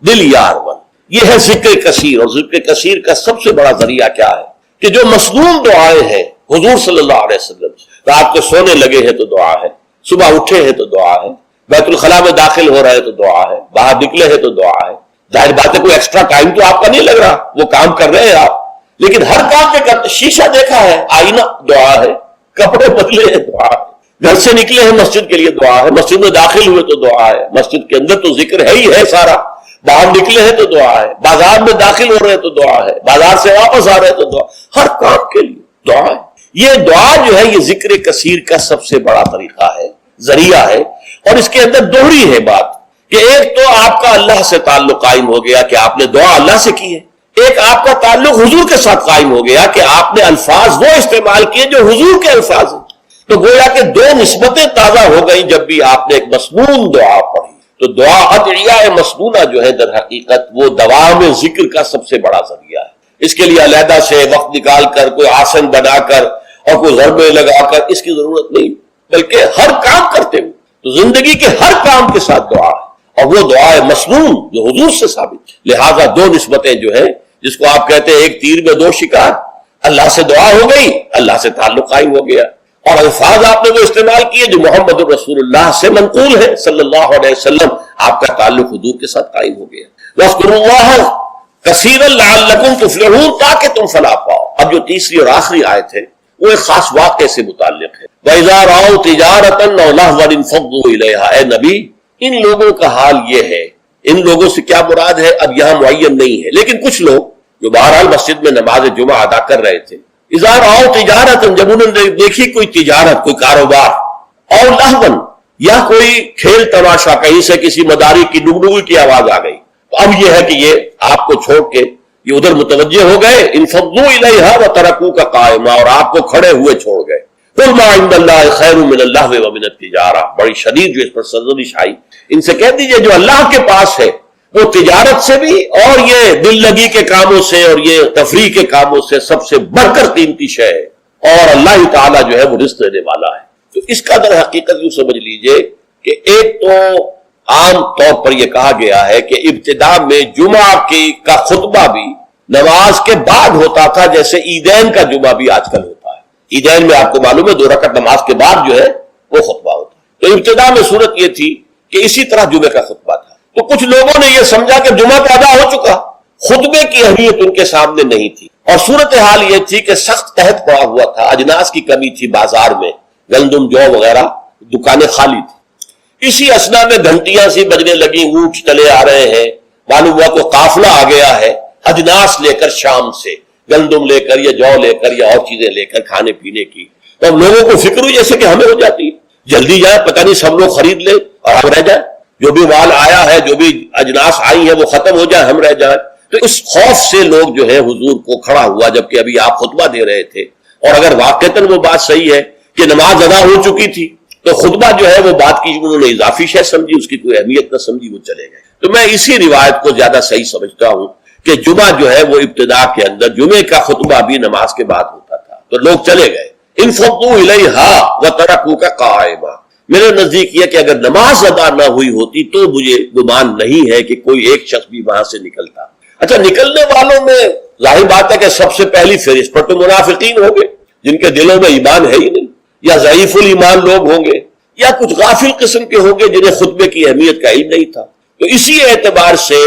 دل یارول. یہ ہے ذکر کثیر. اور ذکر کثیر کا سب سے بڑا ذریعہ کیا ہے کہ جو مصنون دعائیں ہیں حضور صلی اللہ علیہ وسلم، رات کو سونے لگے ہیں تو دعا ہے، صبح اٹھے ہیں تو دعا ہے، بیت الخلاء میں داخل ہو رہے ہیں تو دعا ہے، باہر نکلے ہیں تو دعا ہے. ظاہر بات ہے کوئی ایکسٹرا ٹائم تو آپ کا نہیں لگ رہا، وہ کام کر رہے ہیں آپ، لیکن ہر کام پہ کرتے. شیشہ دیکھا ہے، آئینہ دعا ہے، کپڑے بدلے ہیں دعا ہے، گھر سے نکلے ہیں مسجد کے لیے دعا ہے، مسجد میں داخل ہوئے تو دعا ہے، مسجد کے اندر تو ذکر ہے ہی ہے سارا، باہر نکلے ہیں تو دعا ہے، بازار میں داخل ہو رہے ہیں تو دعا ہے، بازار سے واپس آ رہے ہیں تو دعا، ہر کام کے لیے دعا ہے. یہ دعا جو ہے یہ ذکر کثیر کا سب سے بڑا طریقہ ہے، ذریعہ ہے. اور اس کے اندر دوہری ہے بات کہ ایک تو آپ کا اللہ سے تعلق قائم ہو گیا کہ آپ نے دعا اللہ سے کی ہے، ایک آپ کا تعلق حضور کے ساتھ قائم ہو گیا کہ آپ نے الفاظ وہ استعمال کیے جو حضور کے الفاظ ہیں. تو گویا کہ 2 نسبتیں تازہ ہو گئیں جب بھی آپ نے ایک مسنون دعا پڑھی. تو دعا ادعیہ مسنونہ جو ہے در حقیقت وہ دوام ذکر کا سب سے بڑا ذریعہ ہے. اس کے لیے علیحدہ سے وقت نکال کر کوئی آسن بنا کر اور کوئی ضربے لگا کر اس کی ضرورت نہیں، بلکہ ہر کام کرتے ہوئے تو زندگی کے ہر کام کے ساتھ دعا ہے، اور وہ دعا ہے مسنون جو حضور سے ثابت. لہذا 2 نسبتیں جو ہیں جس کو آپ کہتے ہیں ایک تیر میں 2 شکار، اللہ سے دعا ہو گئی، اللہ سے تعلق قائم ہو گیا، اور الفاظ آپ نے وہ استعمال کیے جو محمد رسول اللہ سے منقول ہے صلی اللہ علیہ وسلم، آپ کا تعلق حضور کے ساتھ قائم ہو گیا. وَاذْكُرُوا اللَّهَ كَثِيرًا لَعَلَّكُمْ تُفْلِحُونَ تاکہ تم فلاح پاؤ. اب جو تیسری اور آخری آیت ہے وہ ایک خاص واقعے سے متعلق ہے. وَإِذَا رَأَوْا تِجَارَةً أَوْ لَهْوًا انفَضُّوا إِلَيْهَا. اے نبی ان لوگوں کا حال یہ ہے، ان لوگوں سے کیا مراد ہے اب یہاں معین نہیں ہے، لیکن کچھ لوگ جو بہرحال مسجد میں نماز جمعہ ادا کر رہے تھے، اذا رأوا تجارت جب انہوں نے دیکھی کوئی تجارت، کوئی کاروبار، اور لہون یا کوئی کھیل تماشا، کہیں سے کسی مداری کی ڈگڈگی کی آواز آ گئی، تو اب یہ ہے کہ یہ آپ کو چھوڑ کے یہ ادھر متوجہ ہو گئے، انفضوا الیہا وترکوک قائما، اور آپ کو کھڑے ہوئے چھوڑ گئے۔ قل ما عند اللہ خیر من اللہو ومن التجارہ، بڑی شدید جو اس پر سرزنش آئی، ان سے کہہ دیجئے جو اللہ کے پاس ہے وہ تجارت سے بھی اور یہ دل لگی کے کاموں سے اور یہ تفریح کے کاموں سے سب سے بڑھ کر قیمتی شے ہے، اور اللہ تعالیٰ جو ہے وہ رزق دینے والا ہے۔ تو اس کا در حقیقت یوں سمجھ لیجئے کہ ایک تو عام طور پر یہ کہا گیا ہے کہ ابتدا میں جمعہ کا خطبہ بھی نماز کے بعد ہوتا تھا، جیسے عیدین کا جمعہ بھی آج کل ہوتا ہے۔ عیدین میں آپ کو معلوم ہے 2 رکعت نماز کے بعد جو ہے وہ خطبہ ہوتا ہے، تو ابتدا میں صورت یہ تھی کہ اسی طرح جمعے کا خطبہ تھا۔ تو کچھ لوگوں نے یہ سمجھا کہ جمعہ تو ادا ہو چکا، خطبے کی اہمیت ان کے سامنے نہیں تھی، اور صورتحال یہ تھی کہ سخت قحط پڑا ہوا تھا، اجناس کی کمی تھی بازار میں، گندم جو وغیرہ دکانیں خالی تھی۔ اسی اسنا میں گھنٹیاں سی بجنے لگی، اونٹ چلے آ رہے ہیں، معلوم ہوا کوئی قافلہ آ گیا ہے اجناس لے کر شام سے، گندم لے کر یا جو لے کر یا اور چیزیں لے کر کھانے پینے کی۔ تو اب لوگوں کو فکر ہوئی جیسے کہ ہمیں ہو جاتی ہے، جلدی جائے، پتہ نہیں سب لوگ خرید لیں اور ہم رہ جائیں، جو بھی مال آیا ہے، جو بھی اجناس آئی ہے وہ ختم ہو جائے، ہم رہ جائیں۔ تو اس خوف سے لوگ جو ہے حضور کو کھڑا ہوا، جبکہ ابھی آپ خطبہ دے رہے تھے، اور اگر واقعتاً وہ بات صحیح ہے کہ نماز ادا ہو چکی تھی تو خطبہ جو ہے وہ بات کی انہوں نے اضافی شے سمجھی، اس کی کوئی اہمیت نہ سمجھی، وہ چلے گئے۔ تو میں اسی روایت کو زیادہ صحیح سمجھتا ہوں کہ جمعہ جو ہے وہ ابتدا کے اندر جمعے کا خطبہ بھی نماز کے بعد ہوتا تھا، تو لوگ چلے گئے۔ انفضوا الیہا وترکوک قائما، میرے نزدیک یہ کہ اگر نماز ادا نہ ہوئی ہوتی تو مجھے گمان نہیں ہے کہ کوئی ایک شخص بھی وہاں سے نکلتا۔ اچھا، نکلنے والوں میں ظاہر بات ہے کہ سب سے پہلی فہرست پر تو منافقین ہوں گے، جن کے دلوں میں ایمان ہے ہی نہیں، یا ضعیف الایمان لوگ ہوں گے، یا کچھ غافل قسم کے ہوں گے جنہیں خطبے کی اہمیت کا علم نہیں تھا۔ تو اسی اعتبار سے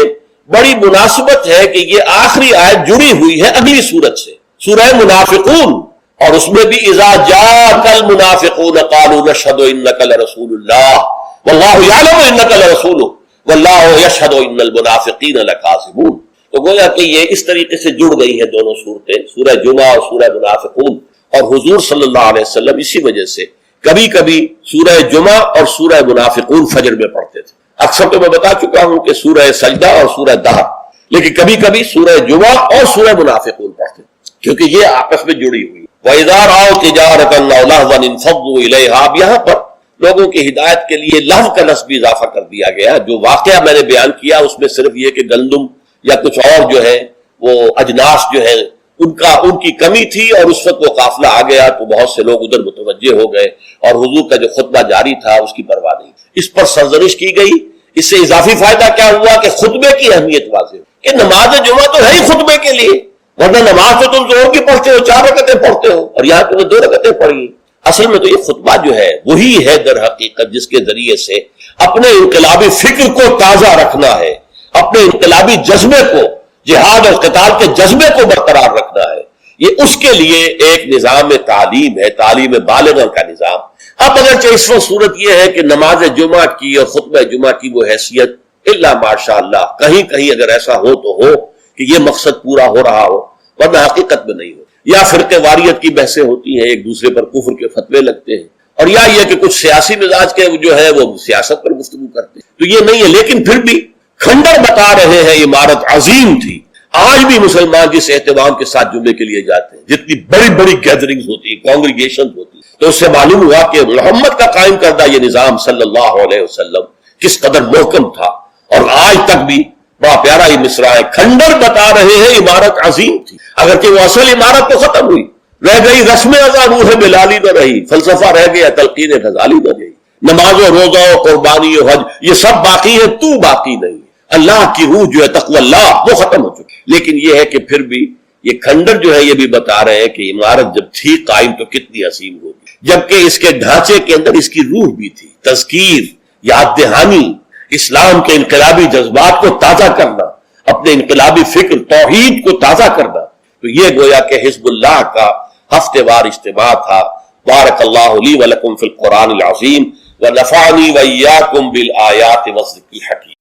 بڑی مناسبت ہے کہ یہ آخری آیت جڑی ہوئی ہے اگلی سورت سے، سورہ منافقون، اور اس میں بھی اذا جاءک المنافقون قالوا نشهد انک لرسول اللہ واللہ یعلم انک لرسولہ واللہ یشهد ان المنافقین لکاذبون۔ تو گویا کہ یہ اس طریقے سے جڑ گئی ہیں دونوں صورتیں، سورہ جمعہ اور سورہ منافقون، اور حضور صلی اللہ علیہ وسلم اسی وجہ سے کبھی کبھی سورہ جمعہ اور سورہ منافقون فجر میں پڑھتے تھے۔ اکثر تو میں بتا چکا ہوں کہ سورہ سجدہ اور سورہ دہر، لیکن کبھی کبھی سورہ جمعہ اور سورہ منافقون پڑھتے تھے، کیونکہ یہ آپس میں جڑی ہوئی۔ وَإِذَا رَأَوْا تِجَارَةً أَوْ لَهْوًا انفضوا إِلَيْهَا، اب یہاں پر لوگوں کی ہدایت کے لیے لہو کا لفظ بھی اضافہ کر دیا گیا۔ جو واقعہ میں نے بیان کیا اس میں صرف یہ کہ گندم یا کچھ اور جو ہے وہ اجناس جو ہے ان کی کمی تھی، اور اس وقت وہ قافلہ آ گیا تو بہت سے لوگ ادھر متوجہ ہو گئے، اور حضور کا جو خطبہ جاری تھا اس کی پرواہ نہیں۔ اس پر سرزنش کی گئی۔ اس سے اضافی فائدہ کیا ہوا کہ خطبے کی اہمیت واضح ہو کہ نماز جمعہ تو ہے ہی خطبے کے لیے، ورنہ نماز تو تم زور کی پڑھتے ہو، 4 رکعتیں پڑھتے ہو، اور یہاں تم نے 2 رکعتیں پڑھی۔ اصل میں تو یہ خطبہ جو ہے وہی ہے در حقیقت جس کے ذریعے سے اپنے انقلابی فکر کو تازہ رکھنا ہے، اپنے انقلابی جذبے کو، جہاد اور قتال کے جذبے کو برقرار رکھنا ہے۔ یہ اس کے لیے ایک نظام تعلیم ہے، تعلیم بالغہ کا نظام۔ اب اگرچہ اس وقت صورت یہ ہے کہ نماز جمعہ کی اور خطبہ جمعہ کی وہ حیثیت الا ماشاء اللہ کہیں کہیں اگر ایسا ہو تو ہو کہ یہ مقصد پورا ہو رہا ہو، ورنہ حقیقت میں نہیں ہو۔ یا فرقے واریت کی بحثیں ہوتی ہیں، ایک دوسرے پر کفر کے فتوے لگتے ہیں، اور یا یہ کہ کچھ سیاسی مزاج کے جو ہے وہ سیاست پر گفتگو کرتے ہیں، تو یہ نہیں ہے۔ لیکن پھر بھی کھنڈر بتا رہے ہیں عمارت عظیم تھی۔ آج بھی مسلمان جس اہتمام کے ساتھ جمعے کے لیے جاتے ہیں، جتنی بڑی بڑی گیدرنگز ہوتی ہیں، کانگریگیشن ہوتی ہیں، تو اس سے معلوم ہوا کہ محمد کا قائم کردہ یہ نظام صلی اللہ علیہ وسلم کس قدر محکم تھا، اور آج تک بھی بڑا پیارا یہ مصرع ہے، کھنڈر بتا رہے ہیں عمارت عظیم تھی۔ اگرچہ وہ اصل عمارت تو ختم ہوئی، رہ گئی رسم ازاں روح بلالی نہ رہی، فلسفہ رہ گیا تلقین غزالی نہ رہی، نماز و روزہ و قربانی و حج یہ سب باقی ہے، تو باقی نہیں۔ اللہ کی روح جو ہے تقوی اللہ وہ ختم ہو چکی۔ لیکن یہ ہے کہ پھر بھی یہ کھنڈر جو ہے یہ بھی بتا رہے ہیں کہ عمارت جب تھی قائم تو کتنی عظیم ہوگی، جبکہ اس کے ڈھانچے کے اندر اس کی روح بھی تھی، تذکیر، یاد دہانی، اسلام کے انقلابی جذبات کو تازہ کرنا، اپنے انقلابی فکر توحید کو تازہ کرنا۔ تو یہ گویا کہ حزب اللہ کا ہفتے وار اجتماع تھا۔ بارک اللہ لی ولکم فی القرآن العظیم ونفعنی وإیاکم بالآیات والذکر الحکیم۔